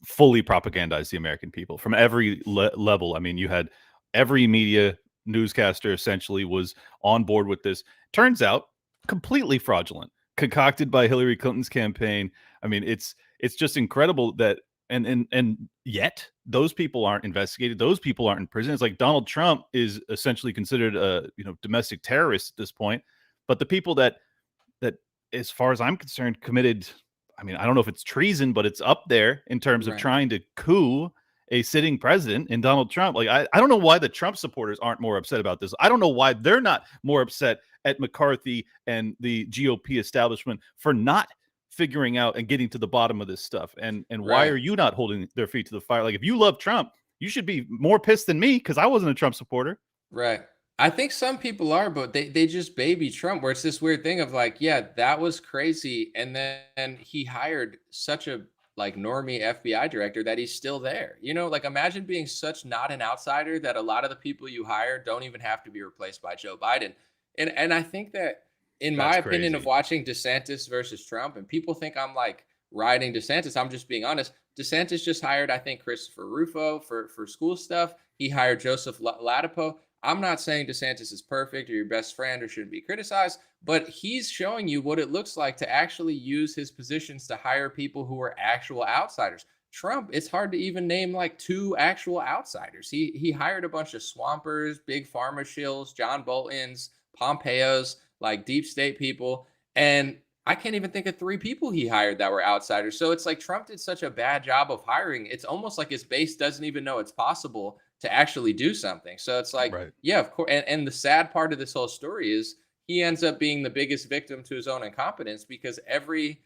fully propagandize the American people from every level. I mean, you had every media newscaster essentially was on board with this. Turns out completely fraudulent, concocted by Hillary Clinton's campaign. I mean, it's just incredible that and yet those people aren't investigated. Those people aren't in prison. It's like Donald Trump is essentially considered a domestic terrorist at this point. But the people that as far as I'm concerned committed, I mean, I don't know if it's treason, but it's up there in terms of trying to coup a sitting president in Donald Trump. Like, I don't know why the Trump supporters aren't more upset about this. I don't know why they're not more upset at McCarthy and the GOP establishment for not figuring out and getting to the bottom of this stuff. And why Right. are you not holding their feet to the fire? Like, if you love Trump, you should be more pissed than me because I wasn't a Trump supporter. Right. I think some people are, but they just baby Trump, where it's this weird thing of like, yeah, that was crazy. And then he hired such a like normie FBI director that he's still there. You know, like imagine being such not an outsider that a lot of the people you hire don't even have to be replaced by Joe Biden. And I think that in my That's opinion of crazy. watching DeSantis versus Trump, and people think I'm like riding DeSantis, I'm just being honest. DeSantis just hired, I think, Christopher Rufo for school stuff. He hired Joseph Ladapo. I'm not saying DeSantis is perfect or your best friend or shouldn't be criticized, but he's showing you what it looks like to actually use his positions to hire people who are actual outsiders. Trump, it's hard to even name like two actual outsiders. He hired a bunch of swampers, big pharma shills, John Boltons, Pompeos, like deep state people, and I can't even think of three people he hired that were outsiders. So it's like Trump did such a bad job of hiring. It's almost like his base doesn't even know it's possible to actually do something. So it's like, Right. yeah, of course. And the sad part of this whole story is he ends up being the biggest victim to his own incompetence because every,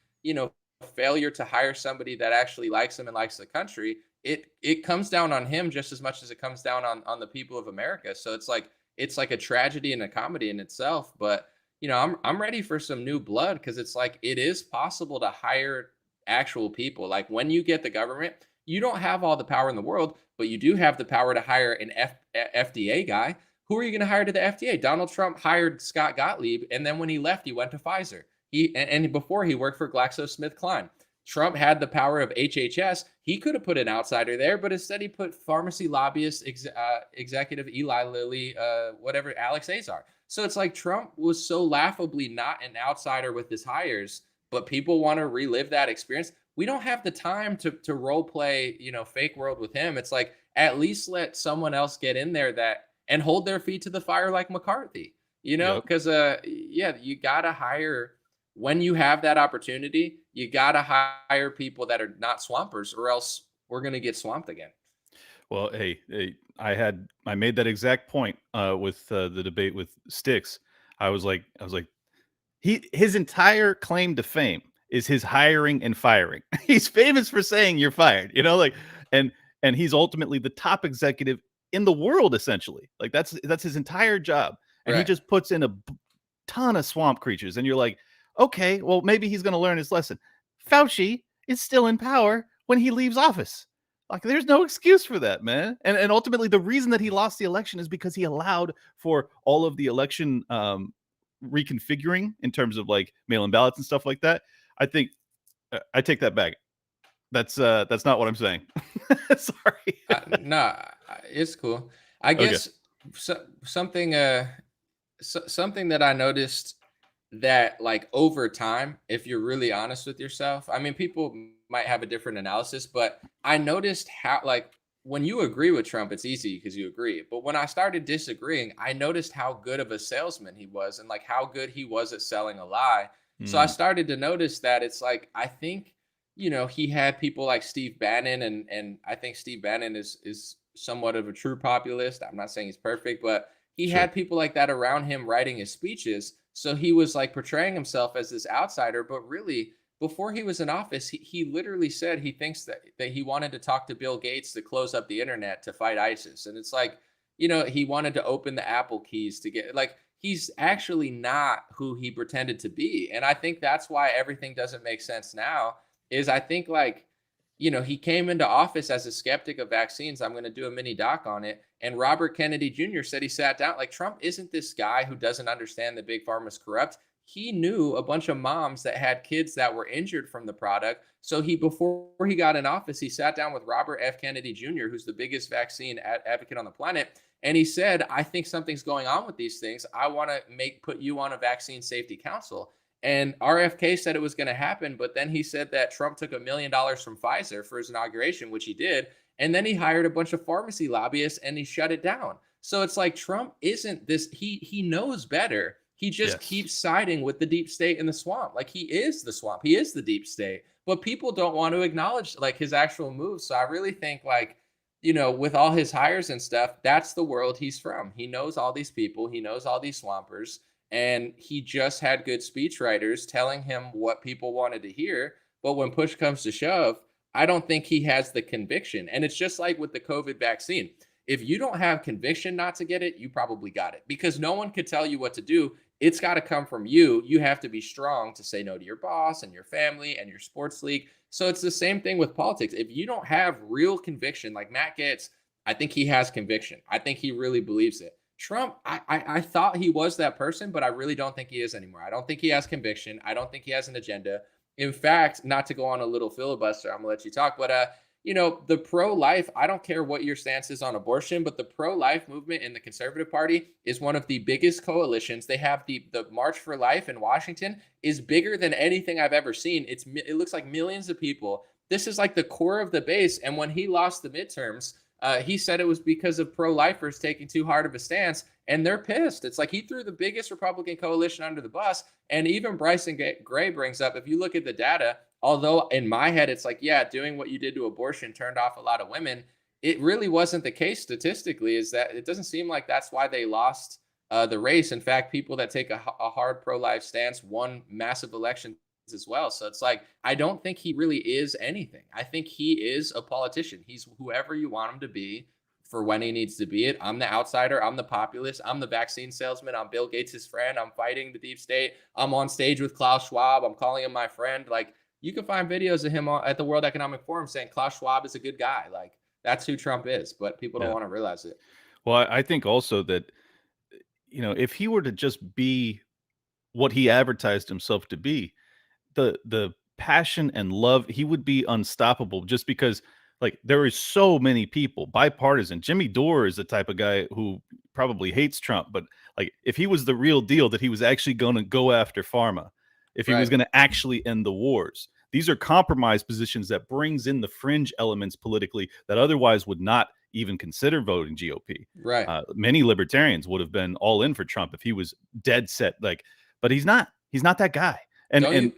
failure to hire somebody that actually likes him and likes the country, it comes down on him just as much as it comes down on the people of America. So it's like a tragedy and a comedy in itself. But I'm ready for some new blood because it's like it is possible to hire actual people. Like when you get the government, you don't have all the power in the world, but you do have the power to hire an FDA guy. Who are you going to hire to the FDA? Donald Trump hired Scott Gottlieb, and then when he left, he went to Pfizer. And before he worked for GlaxoSmithKline. Trump had the power of HHS. He could have put an outsider there, but instead he put pharmacy lobbyist executive Eli Lilly, whatever, Alex Azar. So it's like Trump was so laughably not an outsider with his hires, but people want to relive that experience. We don't have the time to role play, fake world with him. It's like at least let someone else get in there that and hold their feet to the fire like McCarthy, Yep. because you gotta hire when you have that opportunity. You gotta hire people that are not swampers, or else we're gonna get swamped again. Well, hey, I made that exact point with the debate with Sticks. I was like, his entire claim to fame is his hiring and firing. He's famous for saying you're fired, like, and he's ultimately the top executive in the world, essentially. Like that's his entire job, and he Right. just puts in a ton of swamp creatures, and you're like, okay, well maybe he's going to learn his lesson. Fauci is still in power when he leaves office. Like, there's no excuse for that, man. And ultimately, the reason that he lost the election is because he allowed for all of the election reconfiguring in terms of like mail-in ballots and stuff like that. I think I take that back. That's not what I'm saying. Sorry. No, it's cool. I Okay. guess something something that I noticed that like over time, if you're really honest with yourself, I mean, people might have a different analysis, but I noticed how like when you agree with Trump, it's easy because you agree. But when I started disagreeing, I noticed how good of a salesman he was and like how good he was at selling a lie. So I Mm, started to notice that it's like I think he had people like Steve Bannon, and I think Steve Bannon is somewhat of a true populist. I'm not saying he's perfect, but he sure. had people like that around him writing his speeches. So he was like portraying himself as this outsider, but really before he was in office, he literally said he thinks that he wanted to talk to Bill Gates to close up the internet to fight ISIS. And it's like, he wanted to open the Apple keys to get like he's actually not who he pretended to be. And I think that's why everything doesn't make sense now is I think like, he came into office as a skeptic of vaccines. I'm going to do a mini doc on it. And Robert Kennedy Jr. said he sat down like Trump isn't this guy who doesn't understand that big pharma is corrupt. He knew a bunch of moms that had kids that were injured from the product. So before he got in office, he sat down with Robert F. Kennedy Jr., who's the biggest vaccine advocate on the planet. And he said, I think something's going on with these things. I want to put you on a vaccine safety council. And RFK said it was going to happen, but then he said that Trump took $1 million from Pfizer for his inauguration, which he did. And then he hired a bunch of pharmacy lobbyists and he shut it down. So it's like Trump isn't this, he knows better. He just Yes. keeps siding with the deep state in the swamp. Like he is the swamp. He is the deep state. But people don't want to acknowledge like his actual moves. So I really think like, with all his hires and stuff, that's the world he's from. He knows all these people, he knows all these swampers, and he just had good speechwriters telling him what people wanted to hear. But when push comes to shove, I don't think he has the conviction. And it's just like with the COVID vaccine. If you don't have conviction not to get it, you probably got it, because no one could tell you what to do. It's got to come from you. You have to be strong to say no to your boss and your family and your sports league. So it's the same thing with politics. If you don't have real conviction, like Matt Gaetz, I think he has conviction. I think he really believes it. Trump, I thought he was that person, but I really don't think he is anymore. I don't think he has conviction. I don't think he has an agenda. In fact, not to go on a little filibuster, I'm gonna let you talk, but the pro-life, I don't care what your stance is on abortion, but the pro-life movement in the Conservative Party is one of the biggest coalitions. They have the March for Life in Washington is bigger than anything I've ever seen. It looks like millions of people. This is like the core of the base. And when he lost the midterms, he said it was because of pro-lifers taking too hard of a stance, and they're pissed. It's like he threw the biggest Republican coalition under the bus. And even Bryson Gray brings up, if you look at the data, although in my head, it's like, yeah, doing what you did to abortion turned off a lot of women, it really wasn't the case statistically. Is that it doesn't seem like that's why they lost the race. In fact, people that take a hard pro-life stance won massive elections as well. So it's like, I don't think he really is anything. I think he is a politician. He's whoever you want him to be for when he needs to be it. I'm the outsider. I'm the populist. I'm the vaccine salesman. I'm Bill Gates' friend. I'm fighting the deep state. I'm on stage with Klaus Schwab. I'm calling him my friend. Like, you can find videos of him at the World Economic Forum saying Klaus Schwab is a good guy. Like, that's who Trump is, but people don't want to realize it. Well, I think also that, if he were to just be what he advertised himself to be, the passion and love, he would be unstoppable, just because like there is so many people bipartisan. Jimmy Dore is the type of guy who probably hates Trump, but like if he was the real deal, that he was actually going to go after pharma, if he was going to actually end the wars. These are compromise positions that brings in the fringe elements politically that otherwise would not even consider voting GOP. Right. Many libertarians would have been all in for Trump if he was dead set. But he's not. He's not that guy. Don't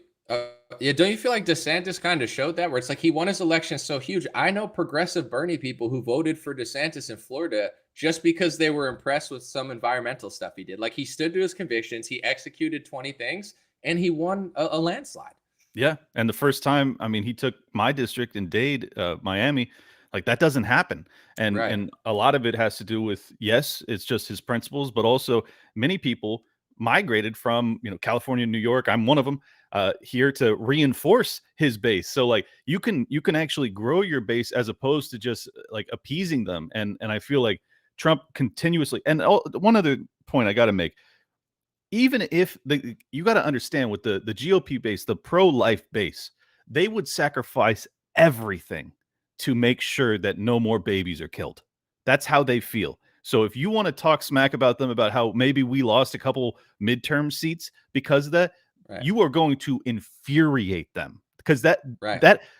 you feel like DeSantis kind of showed that, where it's like he won his election so huge? I know progressive Bernie people who voted for DeSantis in Florida just because they were impressed with some environmental stuff he did. Like, he stood to his convictions, he executed 20 things, and he won a landslide. Yeah. And the first time, I mean, he took my district in Dade, Miami. Like, that doesn't happen. And a lot of it has to do with, yes, it's just his principles, but also many people migrated from, California, New York. I'm one of them, here to reinforce his base. So like you can actually grow your base as opposed to just like appeasing them. And I feel like Trump continuously, and one other point I got to make, even if you got to understand with the GOP base, the pro-life base, they would sacrifice everything to make sure that no more babies are killed. That's how they feel. So if you want to talk smack about them, about how maybe we lost a couple midterm seats because of that, you are going to infuriate them, because that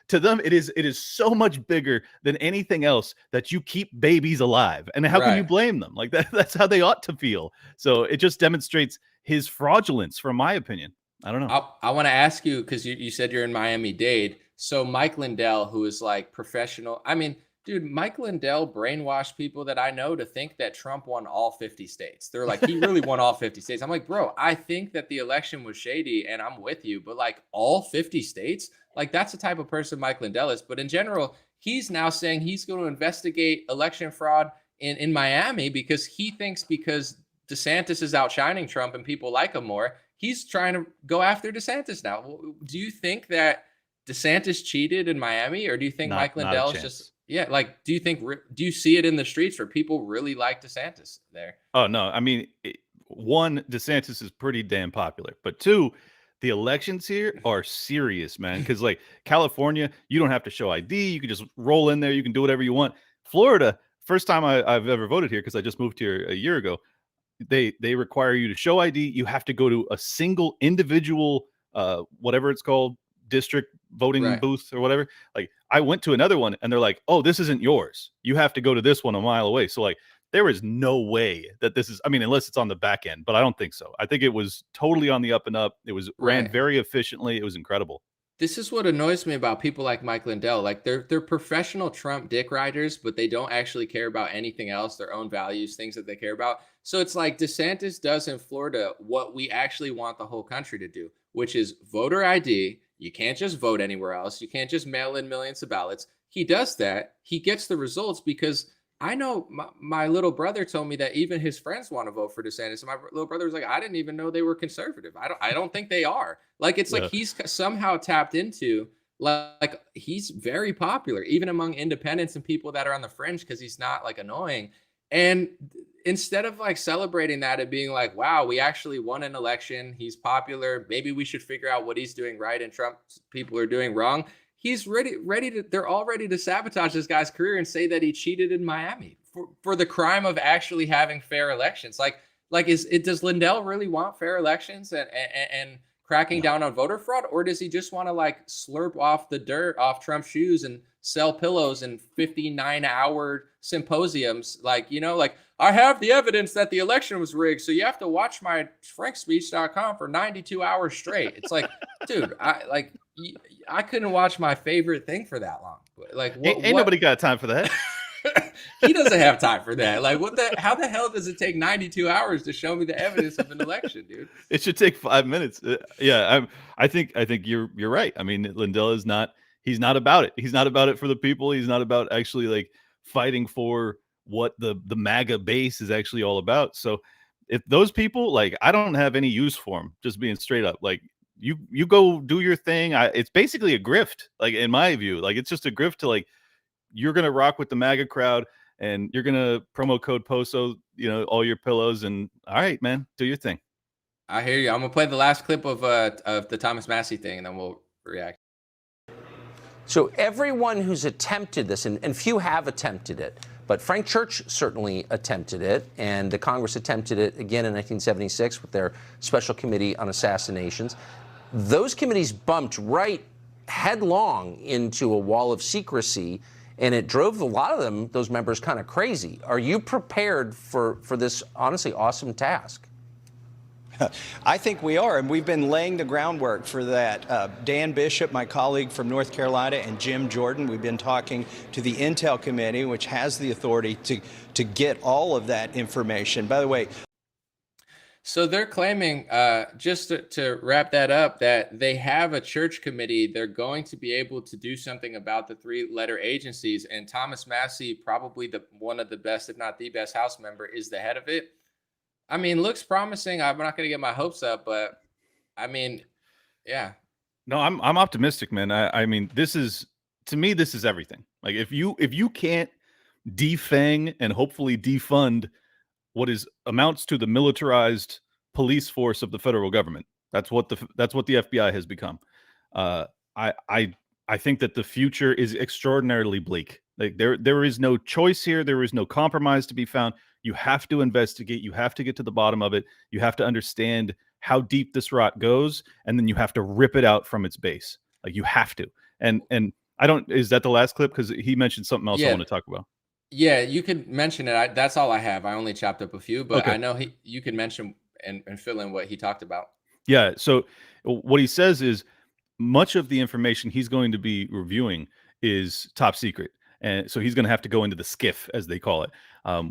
to them, it is so much bigger than anything else that you keep babies alive. And how can you blame them? Like that's how they ought to feel. So it just demonstrates his fraudulence, from my opinion. I don't know. I want to ask you, because you said you're in Miami-Dade. So Mike Lindell, who is like professional, I mean, dude, Mike Lindell brainwashed people that I know to think that Trump won all 50 states. They're like, he really won all 50 states. I'm like, bro, I think that the election was shady and I'm with you, but like all 50 states, like that's the type of person Mike Lindell is. But in general, he's now saying he's going to investigate election fraud in Miami because he thinks because DeSantis is outshining Trump and people like him more, he's trying to go after DeSantis now. Do you think that DeSantis cheated in Miami, or do you think Mike Lindell is just... Yeah, like, do you see it in the streets where people really like DeSantis there? Oh, no. I mean, one, DeSantis is pretty damn popular. But two, the elections here are serious, man. Because, like, California, you don't have to show ID. You can just roll in there. You can do whatever you want. Florida, first time I've ever voted here, because I just moved here a year ago, they require you to show ID. You have to go to a single individual, whatever it's called, district voting booth or whatever. Like, I went to another one and they're like, oh, this isn't yours. You have to go to this one a mile away. So like, there is no way that this is, I mean, unless it's on the back end, but I don't think so. I think it was totally on the up and up. It was ran very efficiently. It was incredible. This is what annoys me about people like Mike Lindell. Like they're professional Trump dick riders, but they don't actually care about anything else, their own values, things that they care about. So it's like DeSantis does in Florida what we actually want the whole country to do, which is voter ID. You can't just vote anywhere else. You can't just mail in millions of ballots. He does that. He gets the results because I know my little brother told me that even his friends want to vote for DeSantis. And my little brother was like, I didn't even know they were conservative. I don't think they are. Like, it's like Yeah. he's somehow tapped into, like he's very popular, even among independents and people that are on the fringe because he's not like annoying. And instead of like celebrating that and being like, wow, we actually won an election, he's popular, maybe we should figure out what he's doing right and Trump's people are doing wrong. He's ready to, they're all ready to sabotage this guy's career and say that he cheated in Miami for the crime of actually having fair elections. Does Lindell really want fair elections and cracking down on voter fraud, or does he just want to like slurp off the dirt off Trump's shoes and sell pillows in 59-hour symposiums? Like, I have the evidence that the election was rigged, so you have to watch my frankspeech.com for 92 hours straight. It's like, dude, I couldn't watch my favorite thing for that long. Like, Ain't nobody got time for that. He doesn't have time for that. Like, how the hell does it take 92 hours to show me the evidence of an election, dude? It should take 5 minutes. I think you're right. I mean, Lindell is not. He's not about it. He's not about it for the people. He's not about actually like fighting for what the MAGA base is actually all about. So if those people, like, I don't have any use for them. Just being straight up, like, you go do your thing. It's basically a grift. Like, in my view, like, it's just a grift to, like, you're going to rock with the MAGA crowd and you're going to promo code POSO, all your pillows. And all right, man, do your thing. I hear you. I'm going to play the last clip of the Thomas Massey thing and then we'll react. So everyone who's attempted this, and few have attempted it, but Frank Church certainly attempted it, and the Congress attempted it again in 1976 with their Special Committee on Assassinations. Those committees bumped right headlong into a wall of secrecy, and it drove a lot of them, those members, kind of crazy. Are you prepared for this honestly awesome task? I think we are, and we've been laying the groundwork for that. Dan Bishop, my colleague from North Carolina, and Jim Jordan, we've been talking to the Intel Committee, which has the authority to get all of that information. By the way, so they're claiming, just to wrap that up, that they have a church committee. They're going to be able to do something about the three-letter agencies, and Thomas Massey, probably one of the best, if not the best House member, is the head of it. I mean, looks promising. I'm not going to get my hopes up, but I mean, yeah. No, I'm optimistic, man. I mean, to me, this is everything. Like, if you can't defang and hopefully defund what amounts to the militarized police force of the federal government, that's what the FBI has become. I think that the future is extraordinarily bleak. Like, there is no choice here. There is no compromise to be found. You have to investigate. You have to get to the bottom of it. You have to understand how deep this rot goes, and then you have to rip it out from its base. Like, you have to. And I don't. Is that the last clip? Because he mentioned something else I want to talk about. Yeah, you could mention it. That's all I have. I only chopped up a few, but Okay. I know you can mention and fill in what he talked about. Yeah. So what he says is much of the information he's going to be reviewing is top secret. And so he's going to have to go into the skiff, as they call it,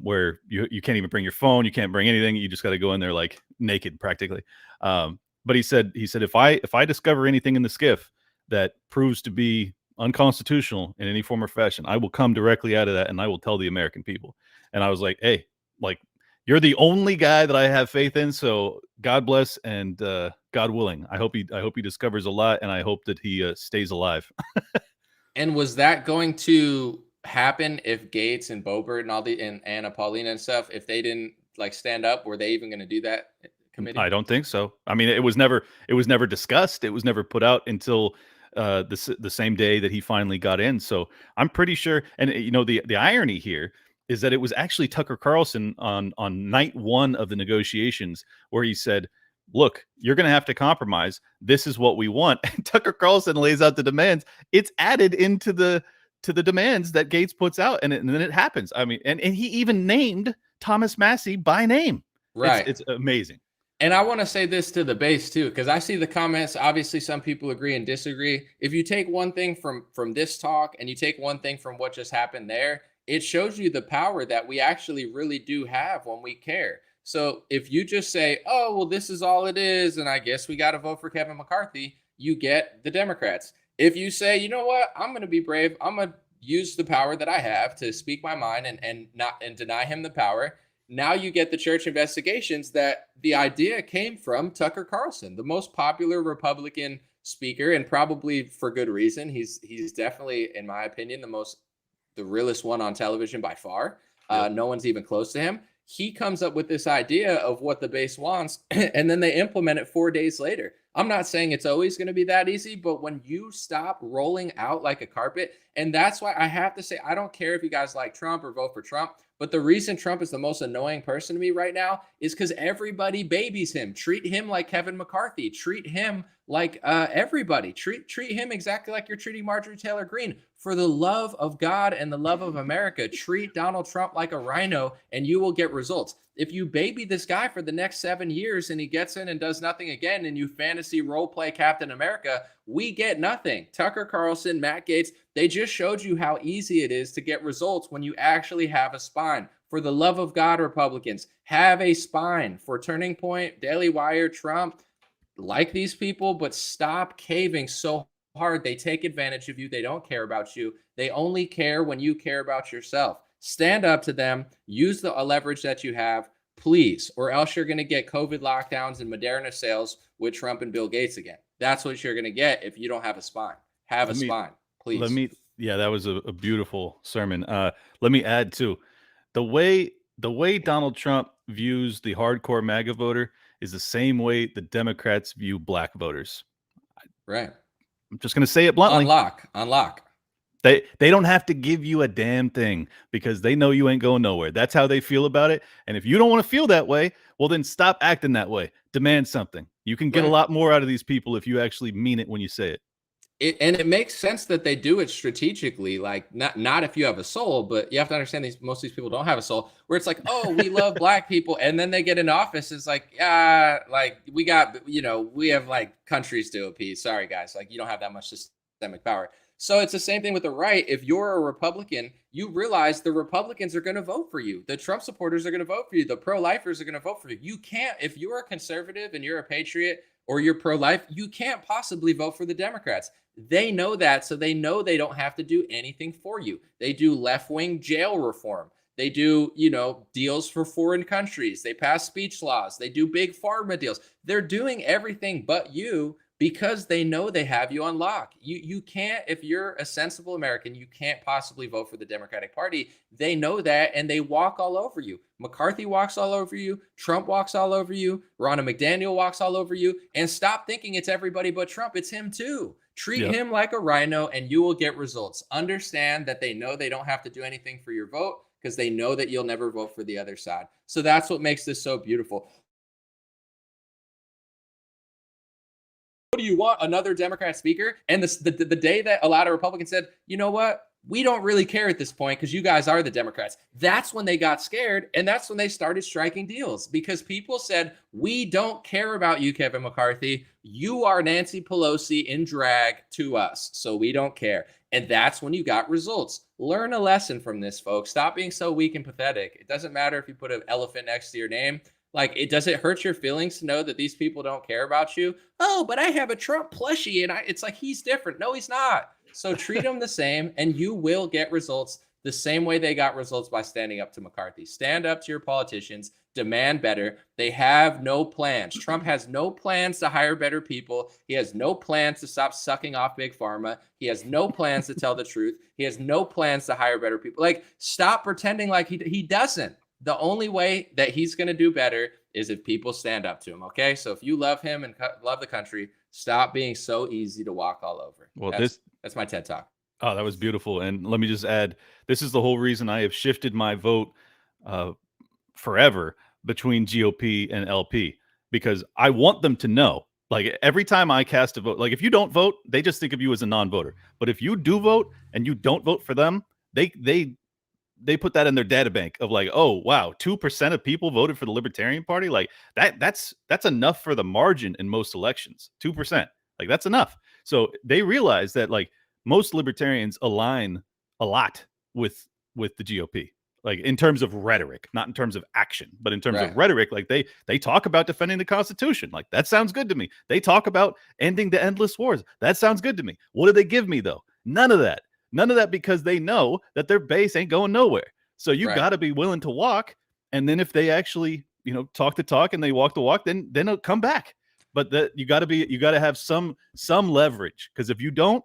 where you can't even bring your phone. You can't bring anything. You just got to go in there like naked practically. But he said, if I discover anything in the skiff that proves to be unconstitutional in any form or fashion, I will come directly out of that and I will tell the American people. And I was like, hey, like, you're the only guy that I have faith in. So God bless and God willing. I hope he discovers a lot, and I hope that he stays alive. And was that going to happen if Gates and Boebert and Anna Paulina and stuff, if they didn't like stand up, were they even going to do that committee? I don't think so. I mean, it was never discussed. It was never put out until the same day that he finally got in. So I'm pretty sure. And the irony here is that it was actually Tucker Carlson on night one of the negotiations where he said, look, you're going to have to compromise. This is what we want. And Tucker Carlson lays out the demands. It's added into the demands that Gates puts out. And then it happens. I mean, and he even named Thomas Massey by name. Right. It's amazing. And I want to say this to the base too, because I see the comments. Obviously, some people agree and disagree. If you take one thing from this talk and you take one thing from what just happened there, it shows you the power that we actually really do have when we care. So if you just say, "Oh, well, this is all it is," and I guess we got to vote for Kevin McCarthy, you get the Democrats. If you say, "You know what? I'm going to be brave. I'm going to use the power that I have to speak my mind and deny him the power." Now you get the church investigations that the idea came from Tucker Carlson, the most popular Republican speaker, and probably for good reason. He's definitely, in my opinion, the realest one on television by far. Yep. No one's even close to him. He comes up with this idea of what the base wants, and then they implement it 4 days later. I'm not saying it's always going to be that easy, but when you stop rolling out like a carpet, and that's why I have to say, I don't care if you guys like Trump or vote for Trump, but the reason Trump is the most annoying person to me right now is because everybody babies him. Treat him like Kevin McCarthy. Treat him like everybody. Treat him exactly like you're treating Marjorie Taylor Greene. For the love of God and the love of America, treat Donald Trump like a rhino and you will get results. If you baby this guy for the next 7 years and he gets in and does nothing again and you fantasy role play Captain America, we get nothing. Tucker Carlson, Matt Gaetz, they just showed you how easy it is to get results when you actually have a spine. For the love of God, Republicans, have a spine. For Turning Point, Daily Wire, Trump, like these people, but stop caving so hard. They take advantage of you. They don't care about you. They only care when you care about yourself. Stand up to them. Use the leverage that you have, please, or else you're going to get COVID lockdowns and Moderna sales with Trump and Bill Gates again. That's what you're going to get if you don't have a spine. Have a spine, please. Yeah, that was a beautiful sermon. Let me add too, the way Donald Trump views the hardcore MAGA voter is the same way the Democrats view black voters. Right. I'm just going to say it bluntly. Unlock. They don't have to give you a damn thing because they know you ain't going nowhere. That's how they feel about it. And if you don't want to feel that way, well, then stop acting that way. Demand something. You can get a lot more out of these people if you actually mean it when you say it. And it makes sense that they do it strategically, like not if you have a soul, but you have to understand most of these people don't have a soul, where it's like, oh, we love black people. And then they get in office. It's like, yeah, like we have like countries to appease. Sorry, guys. Like you don't have that much systemic power. So it's the same thing with the right. If you're a Republican, you realize the Republicans are going to vote for you. The Trump supporters are going to vote for you. The pro-lifers are going to vote for you. You can't, if you're a conservative and you're a patriot or you're pro-life, you can't possibly vote for the Democrats. They know that, so they know they don't have to do anything for you. They do left-wing jail reform. They do, deals for foreign countries. They pass speech laws. They do big pharma deals. They're doing everything but you because they know they have you on lock. You can't, if you're a sensible American, you can't possibly vote for the Democratic Party. They know that, and they walk all over you. McCarthy walks all over you. Trump walks all over you. Ronna McDaniel walks all over you. And stop thinking it's everybody but Trump. It's him too. Treat him like a rhino and you will get results. Understand that they know they don't have to do anything for your vote because they know that you'll never vote for the other side. So that's what makes this so beautiful. What do you want? Another Democrat speaker? And the day that a lot of Republicans said, you know what? We don't really care at this point because you guys are the Democrats. That's when they got scared. And that's when they started striking deals because people said, we don't care about you, Kevin McCarthy. You are Nancy Pelosi in drag to us. So we don't care. And that's when you got results. Learn a lesson from this, folks. Stop being so weak and pathetic. It doesn't matter if you put an elephant next to your name. Like, does it hurt your feelings to know that these people don't care about you? Oh, but I have a Trump plushie and it's like, he's different. No, he's not. So treat them the same and you will get results the same way they got results by standing up to McCarthy. Stand up to your politicians, demand better. They have no plans. Trump has no plans to hire better people. He has no plans to stop sucking off big pharma. He has no plans to tell the truth. He has no plans to hire better people. Like, stop pretending like he doesn't. The only way that he's going to do better is if people stand up to him. Okay. So if you love him and love the country, stop being so easy to walk all over. Well, that's my TED Talk. Oh, that was beautiful. And let me just add, this is the whole reason I have shifted my vote forever between GOP and LP, because I want them to know, like, every time I cast a vote, like, if you don't vote, they just think of you as a non-voter. But if you do vote and you don't vote for them, they they put that in their data bank of like, oh wow, 2% of people voted for the Libertarian Party. Like that's enough for the margin in most elections. 2%, like that's enough. So they realize that like most libertarians align a lot with the GOP, like in terms of rhetoric, not in terms of action, but in terms of rhetoric. Like they talk about defending the Constitution. Like that sounds good to me. They talk about ending the endless wars. That sounds good to me. What do they give me though? None of that. None of that, because they know that their base ain't going nowhere. So you got to be willing to walk. And then if they actually, talk the talk and they walk the walk, then it'll come back. But that you got to have some leverage, because if you don't,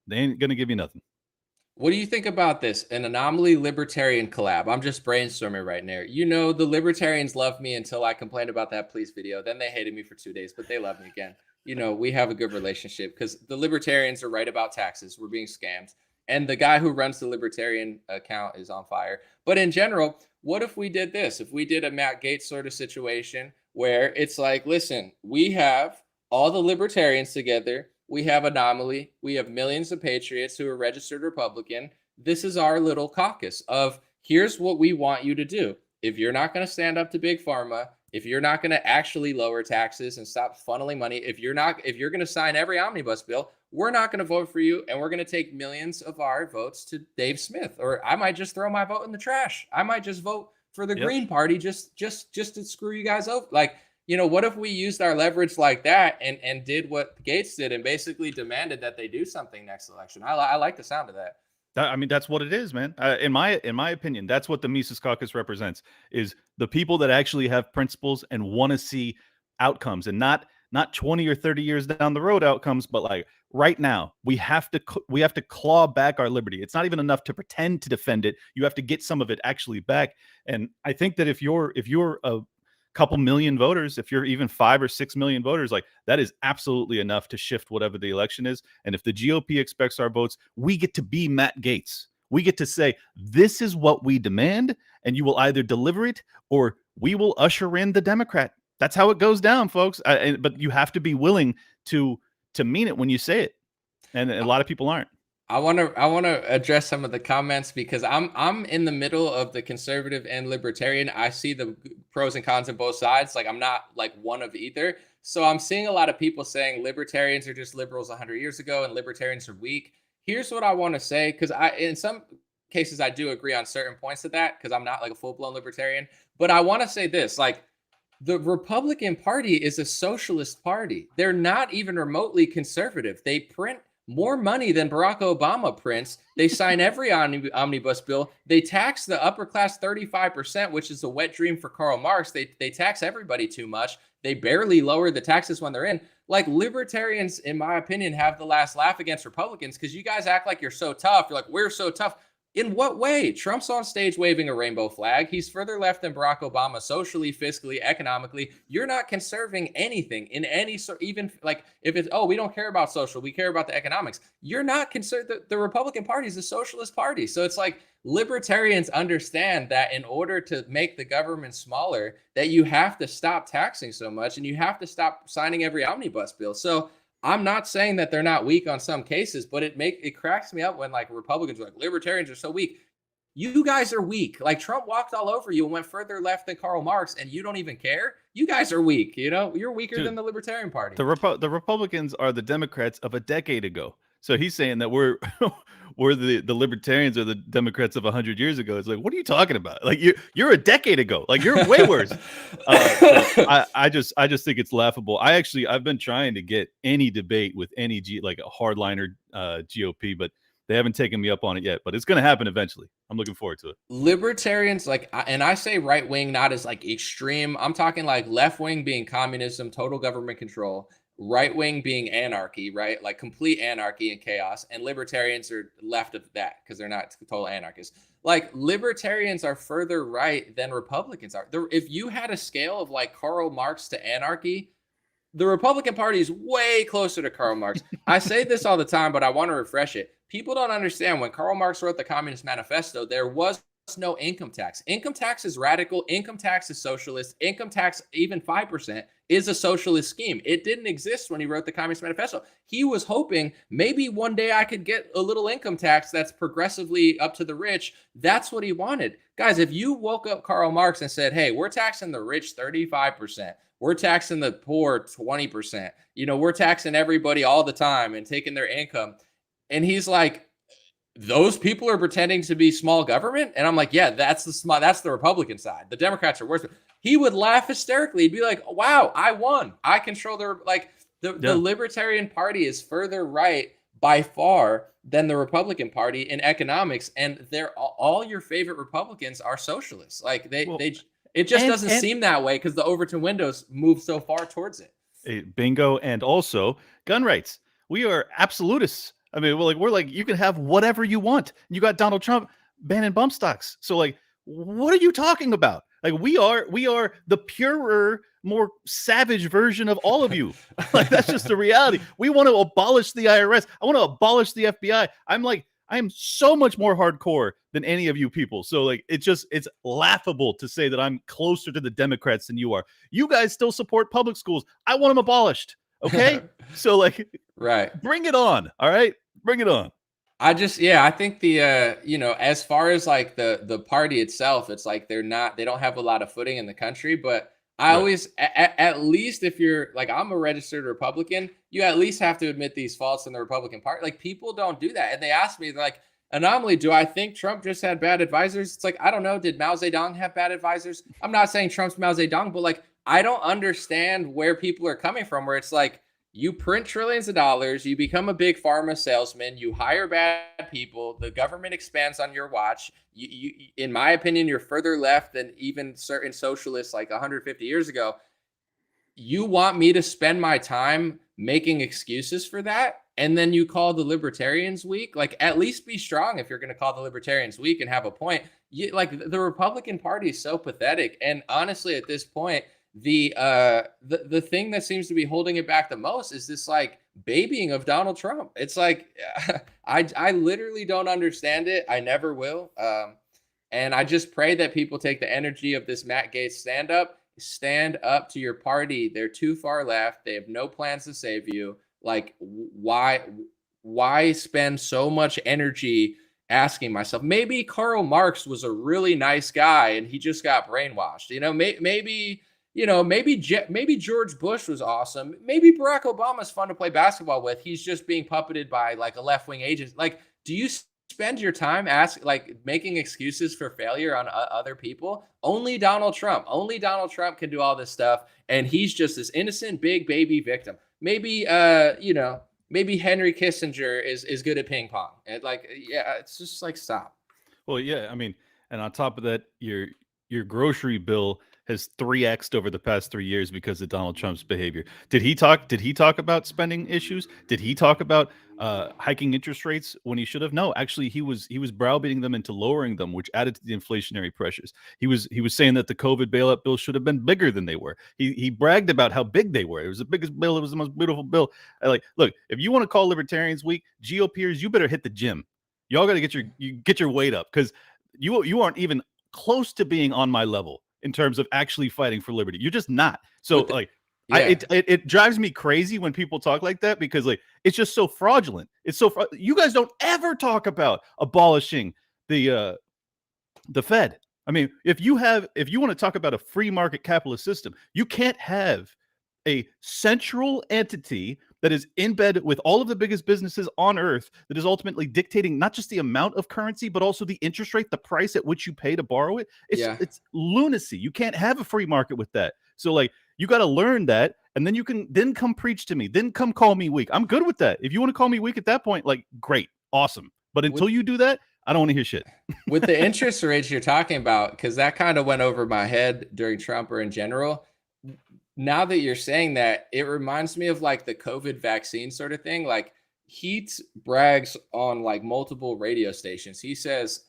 they ain't going to give you nothing. What do you think about this? An anomaly libertarian collab. I'm just brainstorming right now. The libertarians loved me until I complained about that police video. Then they hated me for 2 days, but they love me again. We have a good relationship because the libertarians are right about taxes. We're being scammed. And the guy who runs the libertarian account is on fire. But in general, what if we did this? If we did a Matt Gaetz sort of situation where it's like, listen, we have all the libertarians together. We have Anomaly. We have millions of patriots who are registered Republican. This is our little caucus of here's what we want you to do. If you're not going to stand up to Big Pharma, if you're not going to actually lower taxes and stop funneling money, if you're going to sign every omnibus bill, we're not going to vote for you, and we're going to take millions of our votes to Dave Smith. Or I might just throw my vote in the trash. I might just vote for the Green Party just to screw you guys over. Like, what if we used our leverage like that and did what Gaetz did and basically demanded that they do something next election? I like the sound of that. I mean, that's what it is, man. In my opinion, that's what the Mises Caucus represents, is the people that actually have principles and want to see outcomes, and not 20 or 30 years down the road outcomes, but like right now. We have to claw back our liberty. It's not even enough to pretend to defend it. You have to get some of it actually back. And I think that if you're a couple million voters, if you're even 5 or 6 million voters, like that is absolutely enough to shift whatever the election is. And if the GOP expects our votes, we get to be Matt Gaetz. We get to say, this is what we demand, and you will either deliver it or we will usher in the Democrat. That's how it goes down, folks. But you have to be willing to mean it when you say it. And a lot of people aren't. I want to address some of the comments because I'm in the middle of the conservative and libertarian. I see the pros and cons of both sides. Like I'm not like one of either. So I'm seeing a lot of people saying libertarians are just liberals 100 years ago and libertarians are weak. Here's what I want to say, because in some cases I do agree on certain points of that because I'm not like a full-blown libertarian. But I want to say this, like the Republican Party is a socialist party. They're not even remotely conservative. They print more money than Barack Obama prints. They sign every omnibus bill. They tax the upper class 35%, which is a wet dream for Karl Marx. They tax everybody too much. They barely lower the taxes when they're in. Like libertarians, in my opinion, have the last laugh against Republicans because you guys act like you're so tough. You're like, we're so tough. In what way? Trump's on stage waving a rainbow flag. He's further left than Barack Obama socially, fiscally, economically. You're not conserving anything in any sort, even like if it's, oh, we don't care about social, we care about the economics. You're not concerned. The Republican Party is a socialist party. So it's like libertarians understand that in order to make the government smaller, that you have to stop taxing so much and you have to stop signing every omnibus bill. So I'm not saying that they're not weak on some cases, but it cracks me up when like Republicans are like libertarians are so weak. You guys are weak. Like Trump walked all over you and went further left than Karl Marx, and you don't even care. You guys are weak. You're weaker than the Libertarian Party. The Republicans are the Democrats of a decade ago. So he's saying that we're the libertarians are the Democrats of 100 years ago. It's like, what are you talking about? Like you're a decade ago. Like you're way worse. So I just think it's laughable. I've been trying to get any debate with any like a hardliner GOP, but they haven't taken me up on it yet. But it's going to happen eventually. I'm looking forward to it. Libertarians, like, and I say right wing, not as like extreme. I'm talking like left wing being communism, total government control. Right wing being anarchy, right? Like complete anarchy and chaos. And libertarians are left of that because they're not total anarchists. Like libertarians are further right than Republicans are. If you had a scale of like Karl Marx to anarchy, the Republican Party is way closer to Karl Marx. I say this all the time, but I want to refresh it. People don't understand when Karl Marx wrote the Communist Manifesto, there was no income tax. Income tax is radical. Income tax is socialist. Income tax, even 5%, is a socialist scheme. It didn't exist when he wrote the Communist Manifesto. He was hoping maybe one day I could get a little income tax that's progressively up to the rich. That's what he wanted. Guys, if you woke up Karl Marx and said, hey, we're taxing the rich 35%, we're taxing the poor 20%, we're taxing everybody all the time and taking their income. And he's like, those people are pretending to be small government. And I'm like, yeah, that's the Republican side. The Democrats are worse. He would laugh hysterically. He'd be like, wow, I won. I control the Libertarian Party is further right by far than the Republican Party in economics. And all your favorite Republicans are socialists. Like it just doesn't seem that way because the Overton windows move so far towards it. Bingo. And also gun rights. We are absolutists. I mean, we're like, you can have whatever you want. You got Donald Trump banning bump stocks. So like, what are you talking about? Like we are the purer, more savage version of all of you. Like that's just the reality. We want to abolish the IRS. I want to abolish the FBI. I am so much more hardcore than any of you people. So like, it's laughable to say that I'm closer to the Democrats than you are. You guys still support public schools. I want them abolished. Okay. So like, right. Bring it on. All right. Bring it on. I think the, as far as like the party itself, it's like they don't have a lot of footing in the country, but I always, at least if you're like, I'm a registered Republican, you at least have to admit these faults in the Republican Party. Like people don't do that. And they asked me, they're like, Anomaly, do I think Trump just had bad advisors? It's like, I don't know. Did Mao Zedong have bad advisors? I'm not saying Trump's Mao Zedong, but like, I don't understand where people are coming from, where it's like, you print trillions of dollars, you become a big pharma salesman, you hire bad people, the government expands on your watch. You, in my opinion, you're further left than even certain socialists like 150 years ago. You want me to spend my time making excuses for that? And then you call the libertarians weak? Like, at least be strong if you're going to call the libertarians weak and have a point. Like, the Republican Party is so pathetic. And honestly, at this point, the thing that seems to be holding it back the most is this like babying of Donald Trump. It's like I literally don't understand it. I never will. And I just pray that people take the energy of this Matt Gaetz stand up to your party. They're too far left. They have no plans to save you. Like why spend so much energy asking myself, maybe Karl Marx was a really nice guy and he just got brainwashed. Maybe George Bush was awesome. Maybe Barack Obama's fun to play basketball with. He's just being puppeted by like a left-wing agent. Like, do you spend your time making excuses for failure on other people? Only Donald Trump can do all this stuff. And he's just this innocent big baby victim. Maybe, maybe Henry Kissinger is good at ping pong. And it's just like, stop. Well, yeah. I mean, and on top of that, your grocery bill has 3x'd over the past 3 years because of Donald Trump's behavior. Did he talk about spending issues? Did he talk about hiking interest rates when he should have? No, actually he was browbeating them into lowering them, which added to the inflationary pressures. He was saying that the COVID bailout bill should have been bigger than they were. He bragged about how big they were. It was the biggest bill. It was the most beautiful bill. Look, if you want to call libertarians weak, GOPers, you better hit the gym. Y'all got to get your weight up, because you aren't even close to being on my level in terms of actually fighting for liberty. You're just not. So it drives me crazy when people talk like that, because like it's just so fraudulent. It's so you guys don't ever talk about abolishing the Fed. I mean, if you want to talk about a free market capitalist system, you can't have a central entity that is in bed with all of the biggest businesses on earth that is ultimately dictating not just the amount of currency, but also the interest rate, the price at which you pay to borrow it. It's lunacy. You can't have a free market with that. So like, you got to learn that, and then you can come preach to me, then come call me weak. I'm good with that. If you want to call me weak at that point, like, great, awesome. But until you do that, I don't want to hear shit. With the interest rates you're talking about, because that kind of went over my head during Trump or in general. Now that you're saying that, it reminds me of like the COVID vaccine sort of thing. Like, he brags on like multiple radio stations. He says,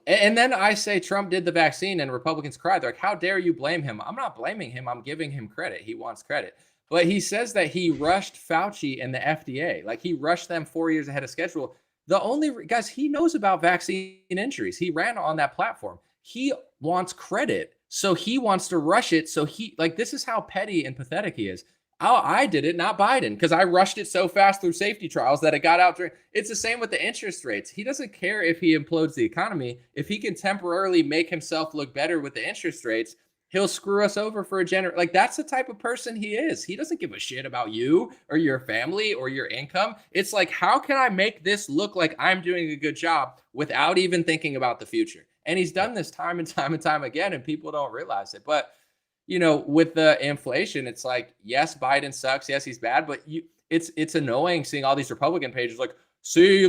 and then I say Trump did the vaccine and Republicans cry. They're like, how dare you blame him? I'm not blaming him. I'm giving him credit. He wants credit. But he says that he rushed Fauci and the FDA. Like, he rushed them 4 years ahead of schedule. The only guys, he knows about vaccine injuries. He ran on that platform. he wants credit. So he wants to rush it. So this is how petty and pathetic he is. Oh, I did it, not Biden, because I rushed it so fast through safety trials that it got out. It's the same with the interest rates. He doesn't care if he implodes the economy. If he can temporarily make himself look better with the interest rates, he'll screw us over for a generation. That's the type of person he is. He doesn't give a shit about you or your family or your income. It's like, how can I make this look like I'm doing a good job without even thinking about the future? And he's done this time and time and time again, and people don't realize it. But with the inflation, it's like, yes, Biden sucks. Yes, he's bad. But it's annoying seeing all these Republican pages like, see, you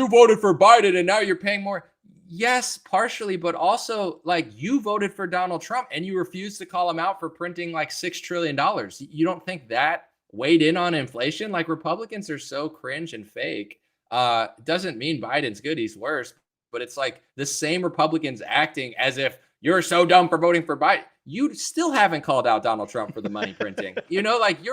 voted for Biden and now you're paying more. Yes, partially, but also you voted for Donald Trump and you refused to call him out for printing $6 trillion. You don't think that weighed in on inflation? Republicans are so cringe and fake. Doesn't mean Biden's good. He's worse. But it's the same Republicans acting as if you're so dumb for voting for Biden. You still haven't called out Donald Trump for the money printing. You're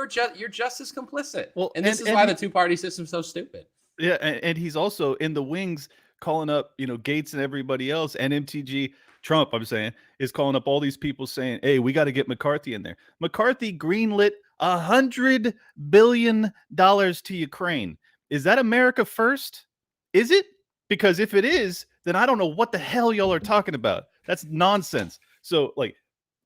just as complicit. Well, and this is why the two-party system's so stupid. Yeah, and he's also in the wings calling up, Gates and everybody else, and MTG Trump, I'm saying, is calling up all these people saying, hey, we got to get McCarthy in there. McCarthy greenlit $100 billion to Ukraine. Is that America first? Is it? Because if it is, then I don't know what the hell y'all are talking about. That's nonsense. So,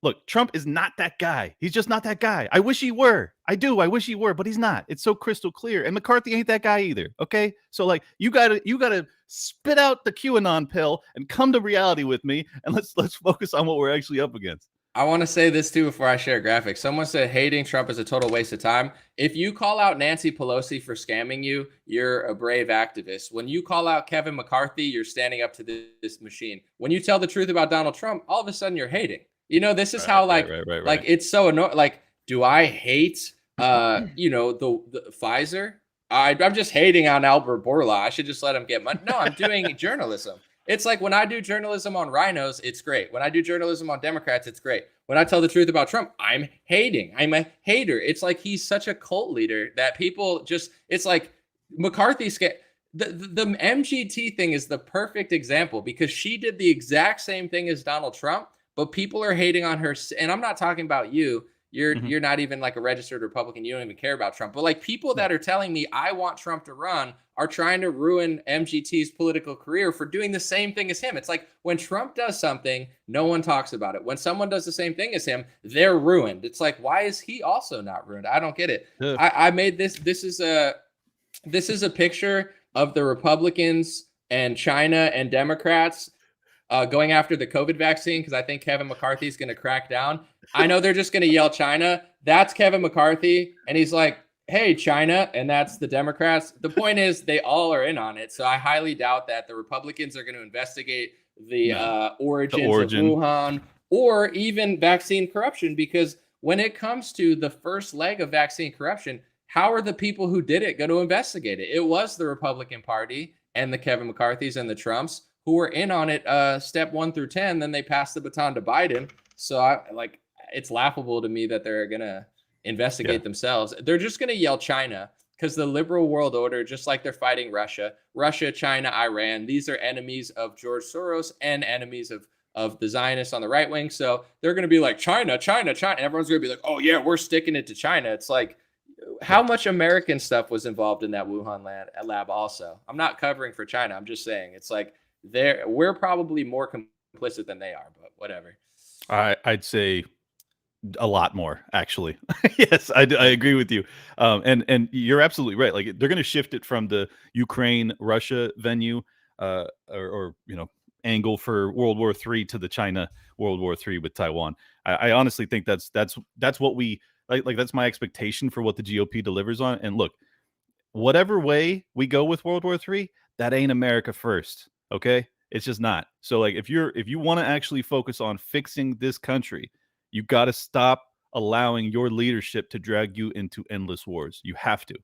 look, Trump is not that guy. He's just not that guy. I wish he were. I do. I wish he were, but he's not. It's so crystal clear. And McCarthy ain't that guy either. Okay? So you gotta spit out the QAnon pill and come to reality with me, and let's focus on what we're actually up against. I want to say this too before I share graphics. Someone said hating Trump is a total waste of time. If you call out Nancy Pelosi for scamming you, you're a brave activist. When you call out Kevin McCarthy, you're standing up to this machine. When you tell the truth about Donald Trump, all of a sudden you're hating. This is how right. It's so annoying. Do I hate the Pfizer? I'm just hating on Albert Bourla. I should just let him get money. No, I'm doing journalism. It's like when I do journalism on rhinos, it's great. When I do journalism on Democrats, it's great. When I tell the truth about Trump, I'm hating. I'm a hater. It's like he's such a cult leader that people just, it's like McCarthy's the MGT thing is the perfect example because she did the exact same thing as Donald Trump, but people are hating on her. And I'm not talking about you. You're not even a registered Republican. You don't even care about Trump. But people that are telling me I want Trump to run are trying to ruin MGT's political career for doing the same thing as him. It's like when Trump does something, no one talks about it. When someone does the same thing as him, they're ruined. It's like, why is he also not ruined? I don't get it. Yeah. I made this. This is a picture of the Republicans and China and Democrats going after the COVID vaccine because I think Kevin McCarthy is going to crack down. I know they're just going to yell China. That's Kevin McCarthy. And he's like, hey, China. And that's the Democrats. The point is they all are in on it. So I highly doubt that the Republicans are going to investigate the origins of Wuhan or even vaccine corruption. Because when it comes to the first leg of vaccine corruption, how are the people who did it going to investigate it? It was the Republican Party and the Kevin McCarthys and the Trumps who were in on it step 1 through 10. Then they passed the baton to Biden. So it's laughable to me that they're going to investigate themselves. They're just going to yell China because the liberal world order, just like they're fighting Russia, China, Iran, these are enemies of George Soros and enemies of the Zionists on the right wing. So they're going to be like China, China, China. And everyone's going to be like, oh yeah, we're sticking it to China. It's like, how much American stuff was involved in that Wuhan lab also? I'm not covering for China. I'm just saying it's like we're probably more complicit than they are, but whatever. I'd say a lot more, actually. Yes, I agree with you. And you're absolutely right. They're going to shift it from the Ukraine-Russia venue or angle for World War III to the China World War III with Taiwan. I honestly think that's what we like. That's my expectation for what the GOP delivers on. And look, whatever way we go with World War III, that ain't America first. Okay, it's just not. So if you want to actually focus on fixing this country, you got to stop allowing your leadership to drag you into endless wars. You have to.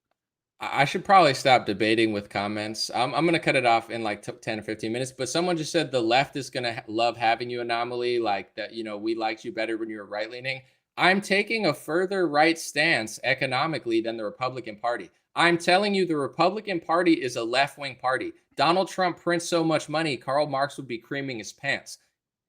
I should probably stop debating with comments. I'm going to cut it off in 10 or 15 minutes. But someone just said the left is going to love having you, Anomaly. That we liked you better when you were right leaning. I'm taking a further right stance economically than the Republican Party. I'm telling you, the Republican Party is a left-wing party. Donald Trump prints so much money, Karl Marx would be creaming his pants.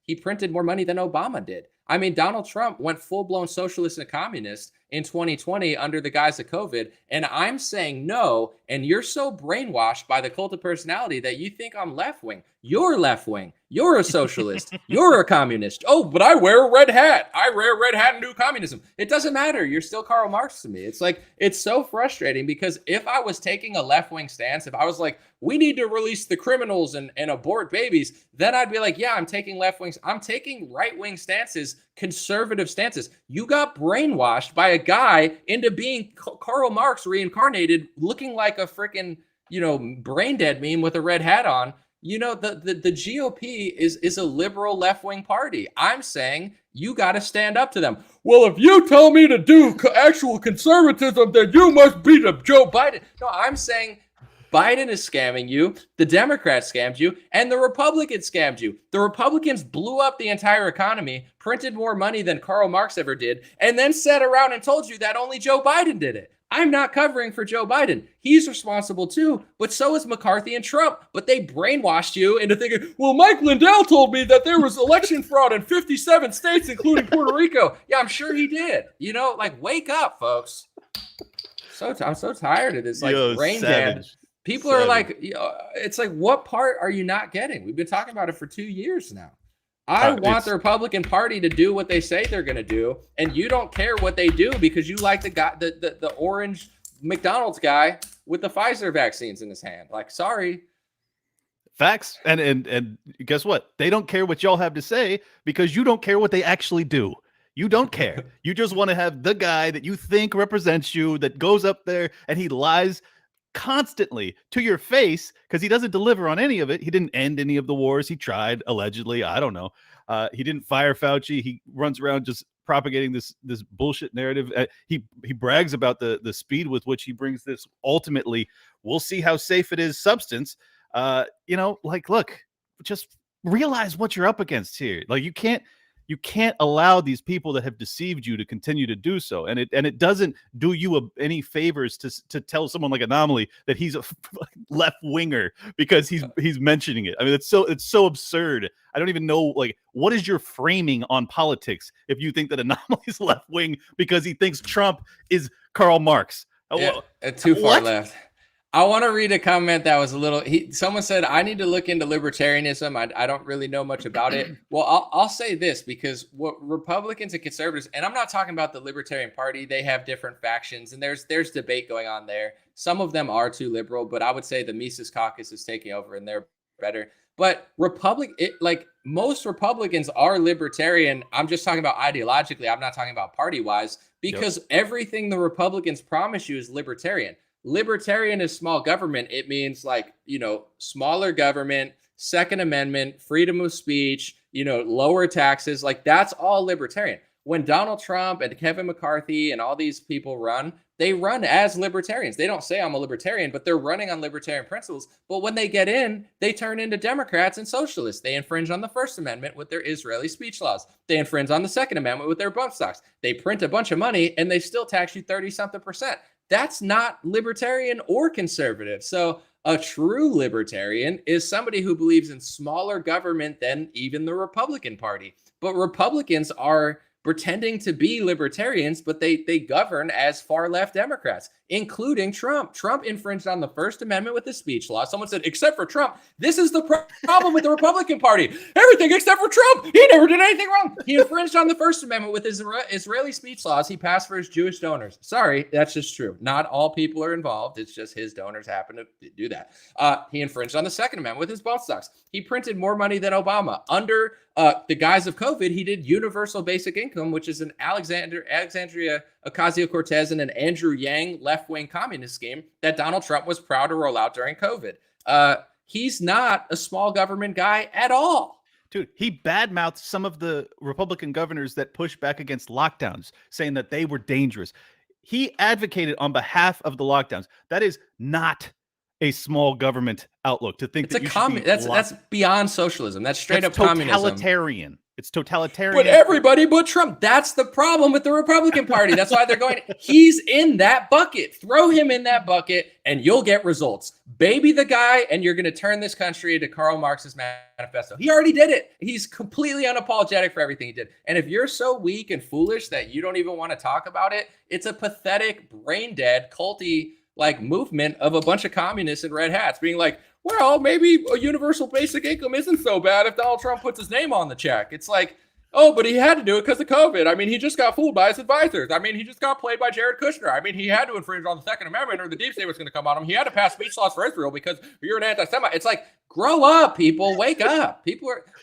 He printed more money than Obama did. I mean, Donald Trump went full-blown socialist and communist in 2020 under the guise of COVID. And I'm saying no. And you're so brainwashed by the cult of personality that you think I'm left-wing. You're left-wing. You're a socialist. You're a communist. Oh, but I wear a red hat. I wear a red hat and do communism. It doesn't matter. You're still Karl Marx to me. It's like, it's so frustrating because if I was taking a left-wing stance, if I was like, we need to release the criminals and abort babies, then I'd be like, yeah, I'm taking left wings. I'm taking right-wing stances, conservative stances. You got brainwashed by a guy into being Karl Marx reincarnated, looking like a freaking, brain dead meme with a red hat on. The GOP is a liberal left-wing party. I'm saying you got to stand up to them. Well, if you tell me to do actual conservatism, then you must beat up Joe Biden. No, I'm saying Biden is scamming you, the Democrats scammed you, and the Republicans scammed you. The Republicans blew up the entire economy, printed more money than Karl Marx ever did, and then sat around and told you that only Joe Biden did it. I'm not covering for Joe Biden. He's responsible too, but so is McCarthy and Trump. But they brainwashed you into thinking, well, Mike Lindell told me that there was election fraud in 57 states, including Puerto Rico. Yeah, I'm sure he did. Wake up, folks. I'm so tired of this brain dead. People are like, it's like, what part are you not getting? We've been talking about it for 2 years now. I want the Republican Party to do what they say they're going to do, and you don't care what they do because you like the guy, the orange McDonald's guy with the Pfizer vaccines in his hand. Like, sorry. Facts. And guess what? They don't care what y'all have to say because you don't care what they actually do. You don't care. You just want to have the guy that you think represents you that goes up there and he lies constantly to your face because he doesn't deliver on any of it. He didn't end any of the wars. He tried, allegedly. I don't know. He didn't fire Fauci. He runs around just propagating this bullshit narrative. He brags about the speed with which he brings this ultimately, we'll see how safe it is substance. Look, just realize what you're up against here. Like, you can't allow these people that have deceived you to continue to do so. And it doesn't do you any favors to tell someone like Anomaly that he's a left winger because he's mentioning it. I mean, it's so absurd. I don't even know, what is your framing on politics if you think that Anomaly's left wing because he thinks Trump is Karl Marx? Yeah, too far left. I want to read a comment that was someone said, I need to look into libertarianism. I don't really know much about it. Well, I'll say this, because what Republicans and conservatives, and I'm not talking about the Libertarian Party, they have different factions and there's debate going on there. Some of them are too liberal, but I would say the Mises Caucus is taking over and they're better. But most Republicans are libertarian. I'm just talking about ideologically. I'm not talking about party-wise, because everything the Republicans promise you is libertarian. Libertarian is small government. It means smaller government, Second Amendment, freedom of speech, lower taxes. That's all libertarian. When Donald Trump and Kevin McCarthy and all these people run, they run as libertarians. They don't say I'm a libertarian, but they're running on libertarian principles. But when they get in, they turn into Democrats and socialists. They infringe on the First Amendment with their Israeli speech laws. They infringe on the Second Amendment with their bump stocks. They print a bunch of money and they still tax you 30-something%. That's not libertarian or conservative. So a true libertarian is somebody who believes in smaller government than even the Republican Party. But Republicans are pretending to be libertarians, but they govern as far left Democrats, including Trump. Trump infringed on the First Amendment with his speech law. Someone said, except for Trump, this is the problem with the Republican Party. Everything except for Trump. He never did anything wrong. He infringed on the First Amendment with his Israeli speech laws he passed for his Jewish donors. Sorry, that's just true. Not all people are involved. It's just his donors happen to do that. He infringed on the Second Amendment with his bump stocks. He printed more money than Obama. Under the guise of COVID, he did universal basic income, which is an Alexandria Ocasio-Cortez and an Andrew Yang left-wing communist scheme that Donald Trump was proud to roll out during COVID. He's not a small government guy at all. Dude, he badmouthed some of the Republican governors that pushed back against lockdowns, saying that they were dangerous. He advocated on behalf of the lockdowns. That is not a small government outlook to think that's beyond socialism. That's straight up communism. Totalitarian. It's totalitarian. But everybody but Trump. That's the problem with the Republican Party. That's why they're going, he's in that bucket. Throw him in that bucket and you'll get results. Baby the guy, and you're going to turn this country into Karl Marx's manifesto. He already did it. He's completely unapologetic for everything he did. And if you're so weak and foolish that you don't even want to talk about it, it's a pathetic, brain dead, culty like movement of a bunch of communists in red hats being like, well, maybe a universal basic income isn't so bad if Donald Trump puts his name on the check. It's like, oh, but he had to do it because of COVID. I mean, he just got fooled by his advisors. I mean, he just got played by Jared Kushner. I mean, he had to infringe on the Second Amendment or the deep state was going to come on him. He had to pass speech laws for Israel because you're an anti-Semite. It's like, grow up, people. Wake up.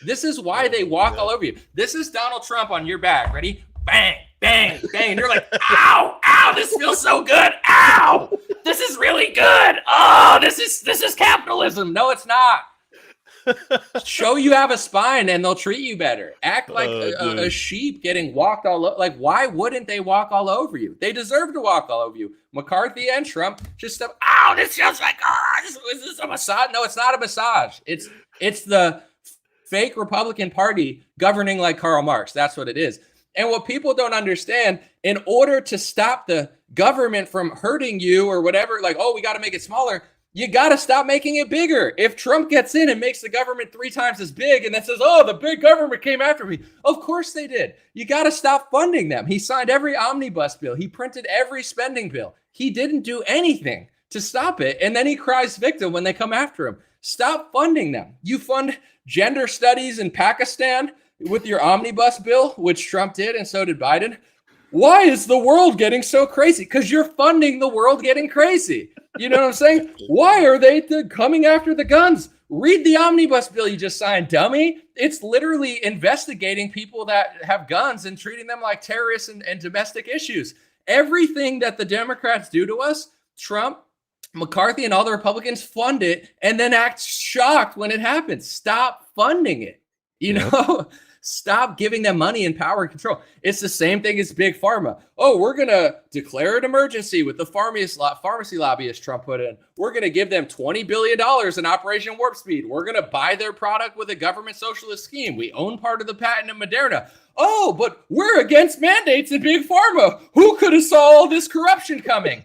This is why they walk all over you. This is Donald Trump on your back. Ready? Bang, bang, bang. And you're like, ow, ow, this feels so good. Ow, this is really good. Oh, this is capitalism. No, it's not. Show you have a spine and they'll treat you better. Act like a sheep getting walked all over. Like, why wouldn't they walk all over you? They deserve to walk all over you. McCarthy and Trump just stuff. Ow, this feels like, is this a massage? No, it's not a massage. It's the fake Republican Party governing like Karl Marx. That's what it is. And what people don't understand, in order to stop the government from hurting you or whatever, like, oh, we got to make it smaller, you got to stop making it bigger. If Trump gets in and makes the government 3 times as big and then says, oh, the big government came after me. Of course they did. You got to stop funding them. He signed every omnibus bill. He printed every spending bill. He didn't do anything to stop it. And then he cries victim when they come after him. Stop funding them. You fund gender studies in Pakistan with your omnibus bill, which Trump did, and so did Biden. Why is the world getting so crazy? Because you're funding the world getting crazy. You know what I'm saying? Why are they coming after the guns? Read the omnibus bill you just signed, dummy. It's literally investigating people that have guns and treating them like terrorists and domestic issues. Everything that the Democrats do to us, Trump, McCarthy, and all the Republicans fund it and then act shocked when it happens. Stop funding it. You know, stop giving them money and power and control. It's the same thing as Big Pharma. Oh, we're going to declare an emergency with the pharmacy lobbyist Trump put in. We're going to give them $20 billion in Operation Warp Speed. We're going to buy their product with a government socialist scheme. We own part of the patent of Moderna. Oh, but we're against mandates in Big Pharma. Who could have saw all this corruption coming?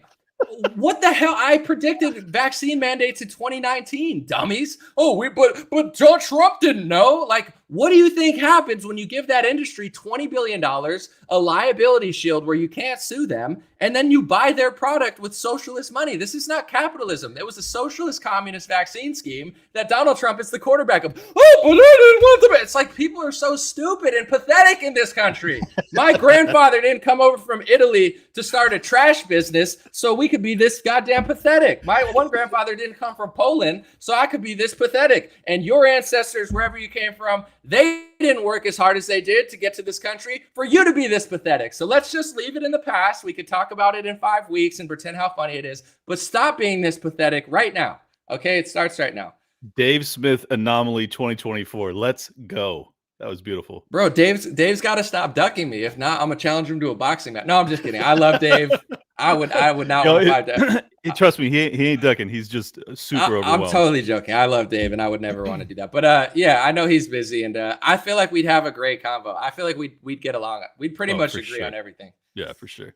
What the hell? I predicted vaccine mandates in 2019, dummies. Oh, but John Trump didn't know. Like, what do you think happens when you give that industry $20 billion, a liability shield where you can't sue them, and then you buy their product with socialist money? This is not capitalism. It was a socialist communist vaccine scheme that Donald Trump is the quarterback of. Oh, but I didn't want them. It's like people are so stupid and pathetic in this country. My grandfather didn't come over from Italy to start a trash business so we could be this goddamn pathetic. My one grandfather didn't come from Poland so I could be this pathetic. And your ancestors, wherever you came from, they didn't work as hard as they did to get to this country for you to be this pathetic. So let's just leave it in the past. We could talk about it in 5 weeks and pretend how funny it is, but stop being this pathetic right now. Okay, it starts right now. Dave Smith Anomaly 2024. Let's go. That was beautiful. Bro, Dave's got to stop ducking me. If not, I'm going to challenge him to a boxing match. No, I'm just kidding. I love Dave. I would not want to fight Dave. Trust me, he ain't ducking. He's just super overwhelmed. I'm totally joking. I love Dave, and I would never want to do that. But yeah, I know he's busy, and I feel like we'd have a great convo. I feel like we'd get along. We'd pretty much agree on everything. Yeah, for sure.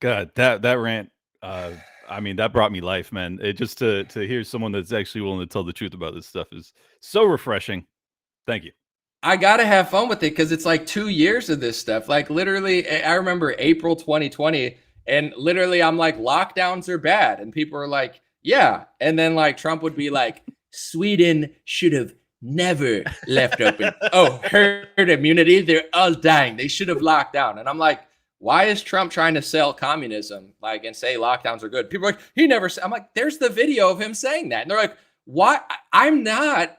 God, that rant. I mean, that brought me life, man. It just to hear someone that's actually willing to tell the truth about this stuff is so refreshing. Thank you. I got to have fun with it because it's like 2 years of this stuff. Like literally, I remember April 2020 and literally I'm like, lockdowns are bad. And people are like, yeah. And then like Trump would be like, Sweden should have never left open. Oh, herd immunity. They're all dying. They should have locked down. And I'm like, why is Trump trying to sell communism like and say lockdowns are good? People are like, he never said. I'm like, there's the video of him saying that. And they're like, why? I'm not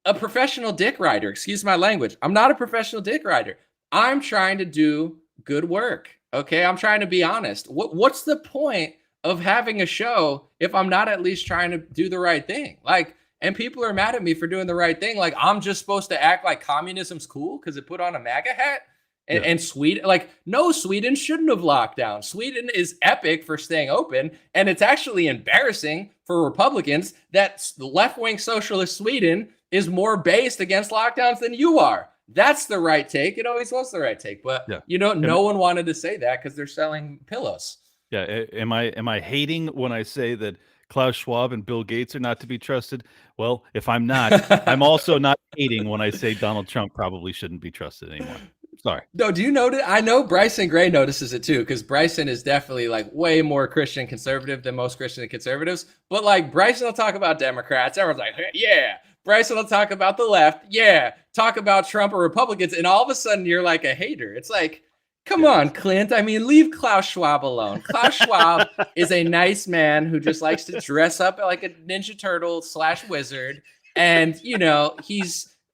a professional dick rider. Excuse my language. I'm not a professional dick rider. I'm trying to do good work. Okay. I'm trying to be honest. What's the point of having a show if I'm not at least trying to do the right thing? Like, and people are mad at me for doing the right thing. Like I'm just supposed to act like communism's cool because it put on a MAGA hat. And Sweden, like, no, Sweden shouldn't have locked down. Sweden is epic for staying open. And it's actually embarrassing for Republicans that left-wing socialist Sweden is more based against lockdowns than you are. That's the right take. It always was the right take. But, Yeah. no one wanted to say that because they're selling pillows. Yeah. Am I hating when I say that Klaus Schwab and Bill Gates are not to be trusted? Well, if I'm not, I'm also not hating when I say Donald Trump probably shouldn't be trusted anymore. Sorry. No, do you notice? I know Bryson Gray notices it too, because Bryson is definitely like way more Christian conservative than most Christian conservatives. But like Bryson will talk about Democrats. Everyone's like, yeah. Bryson will talk about the left. Yeah. Talk about Trump or Republicans. And all of a sudden you're like a hater. It's like, come on, Clint. I mean, leave Klaus Schwab alone. Klaus Schwab is a nice man who just likes to dress up like a Ninja Turtle / wizard. And,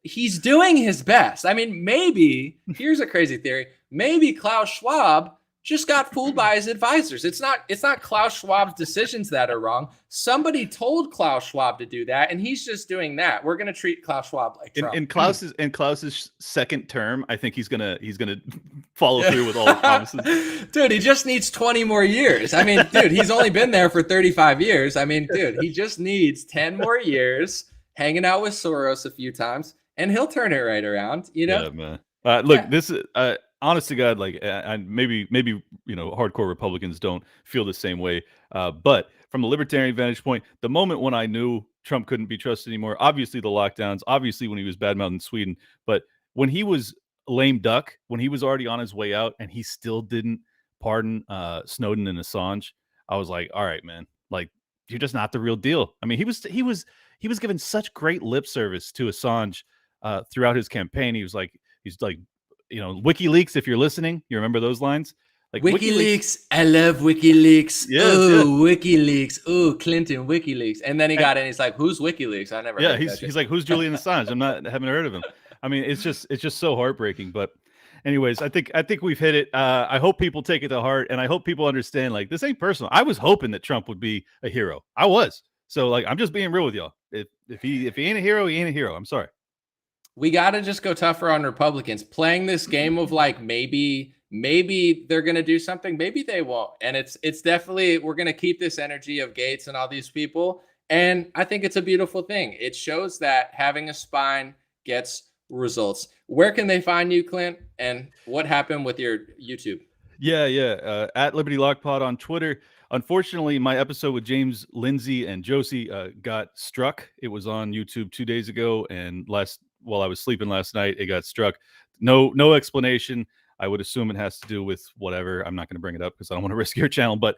he's doing his best. I mean, maybe, here's a crazy theory. Maybe Klaus Schwab just got fooled by his advisors. It's not Klaus Schwab's decisions that are wrong. Somebody told Klaus Schwab to do that, and he's just doing that. We're gonna treat Klaus Schwab like Trump. In Klaus's second term, I think he's gonna follow through with all the promises. Dude, he just needs 20 more years. I mean, dude, he's only been there for 35 years. I mean, dude, he just needs 10 more years hanging out with Soros a few times, and he'll turn it right around. Yeah, man. Look, this is honest to God, like, maybe hardcore Republicans don't feel the same way. But from the libertarian vantage point, the moment when I knew Trump couldn't be trusted anymore, obviously the lockdowns, obviously when he was badmouthing Sweden, but when he was lame duck, when he was already on his way out and he still didn't pardon Snowden and Assange, I was like, all right, man, like, you're just not the real deal. I mean, he was giving such great lip service to Assange throughout his campaign. He's like, WikiLeaks, if you're listening, you remember those lines? Like WikiLeaks, I love WikiLeaks. Yes, Ooh, WikiLeaks. Ooh, Clinton, WikiLeaks. And then he got in. He's like, "Who's WikiLeaks? I never." Yeah, he's like, "Who's Julian Assange? Haven't heard of him." I mean, it's just so heartbreaking. But, anyways, I think we've hit it. I hope people take it to heart, and I hope people understand. Like, this ain't personal. I was hoping that Trump would be a hero. I was. So, like, I'm just being real with y'all. If he ain't a hero, he ain't a hero. I'm sorry. We got to just go tougher on Republicans. Playing this game of like maybe they're going to do something, maybe they won't. And it's definitely, we're going to keep this energy of Gates and all these people. And I think it's a beautiful thing. It shows that having a spine gets results. Where can they find you, Clint? And what happened with your YouTube? Yeah. At Liberty Lockpod on Twitter. Unfortunately, my episode with James Lindsay and Josie got struck. It was on YouTube 2 days ago, and while I was sleeping last night, it got struck. No explanation. I would assume it has to do with whatever. I'm not going to bring it up because I don't want to risk your channel. But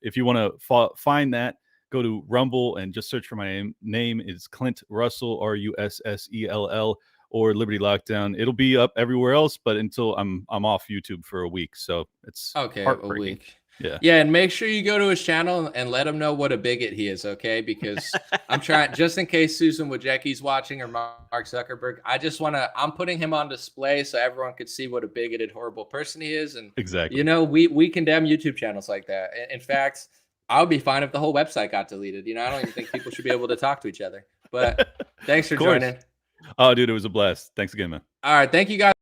if you want to find that, go to Rumble and just search for my name. It's Clint Russell, Russell, or Liberty Lockdown. It'll be up everywhere else, but until I'm off YouTube for a week. So it's okay, a week. Yeah, and make sure you go to his channel and let him know what a bigot he is, okay? Because I'm trying, just in case Susan Wojcicki's watching or Mark Zuckerberg, I'm putting him on display so everyone could see what a bigoted, horrible person he is. And exactly, we condemn YouTube channels like that. In fact, I would be fine if the whole website got deleted. I don't even think people should be able to talk to each other. But thanks for joining. Oh, dude, it was a blast. Thanks again, man. All right, thank you guys.